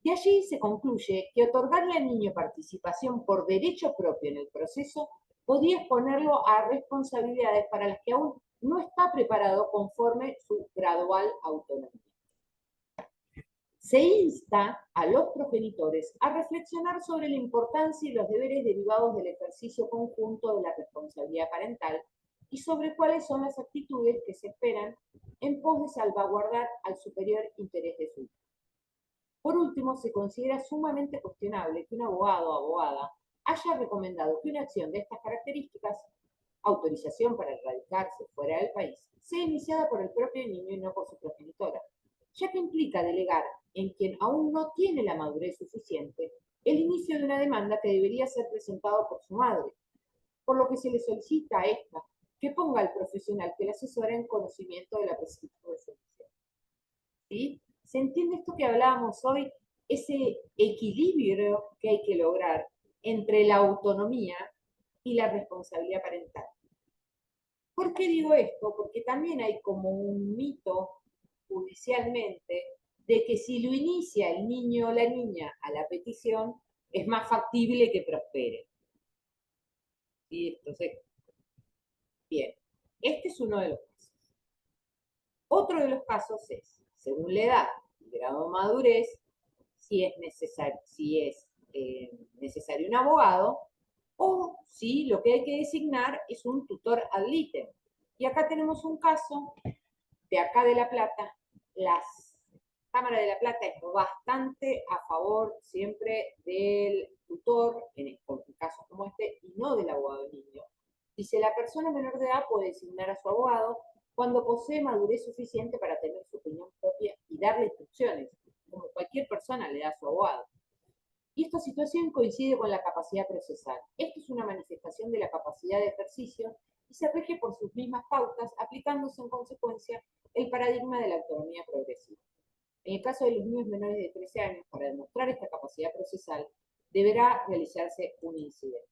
De allí se concluye que otorgarle al niño participación por derecho propio en el proceso podía exponerlo a responsabilidades para las que aún no está preparado conforme su gradual autonomía. Se insta a los progenitores a reflexionar sobre la importancia y los deberes derivados del ejercicio conjunto de la responsabilidad parental y sobre cuáles son las actitudes que se esperan en pos de salvaguardar al superior interés de su hijo. Por último, se considera sumamente cuestionable que un abogado o abogada haya recomendado que una acción de estas características, autorización para radicarse fuera del país, sea iniciada por el propio niño y no por su progenitora, ya que implica delegar en quien aún no tiene la madurez suficiente el inicio de una demanda que debería ser presentado por su madre, por lo que se le solicita a esta que ponga al profesional que la asesora en conocimiento de la presentación de solución. ¿Sí? ¿Se entiende esto que hablábamos hoy? Ese equilibrio que hay que lograr entre la autonomía y la responsabilidad parental. ¿Por qué digo esto? Porque también hay como un mito judicialmente de que si lo inicia el niño o la niña a la petición, es más factible que prospere. ¿Sí? Entonces, bien, este es uno de los casos. Otro de los casos es, según la edad y grado de madurez, si es necesario un abogado o si lo que hay que designar es un tutor ad litem. Y acá tenemos un caso de acá de La Plata. La Cámara de La Plata es bastante a favor siempre del tutor, en casos como este, y no del abogado del niño. Dice, la persona menor de edad puede designar a su abogado cuando posee madurez suficiente para tener su opinión propia y darle instrucciones, como cualquier persona le da a su abogado. Y esta situación coincide con la capacidad procesal. Esto es una manifestación de la capacidad de ejercicio y se rige por sus mismas pautas, aplicándose en consecuencia el paradigma de la autonomía progresiva. En el caso de los niños menores de 13 años, para demostrar esta capacidad procesal, deberá realizarse un incidente.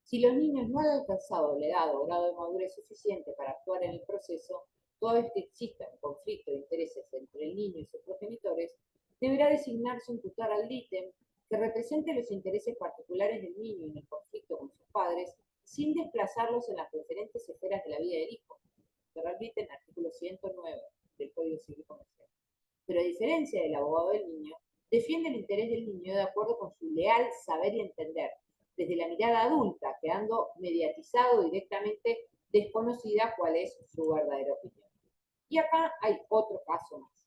Si los niños no han alcanzado la edad o grado de madurez suficiente para actuar en el proceso, toda vez que exista un conflicto de intereses entre el niño y sus progenitores, deberá designarse un tutor ad litem que represente los intereses particulares del niño en el conflicto con sus padres, sin desplazarlos en las diferentes esferas de la vida del hijo. Tutor ad litem, artículo 109 del Código Civil Comercial. Pero a diferencia del abogado del niño, defiende el interés del niño de acuerdo con su leal saber y entender, desde la mirada adulta, quedando mediatizado directamente desconocida cuál es su verdadera opinión. Y acá hay otro caso más.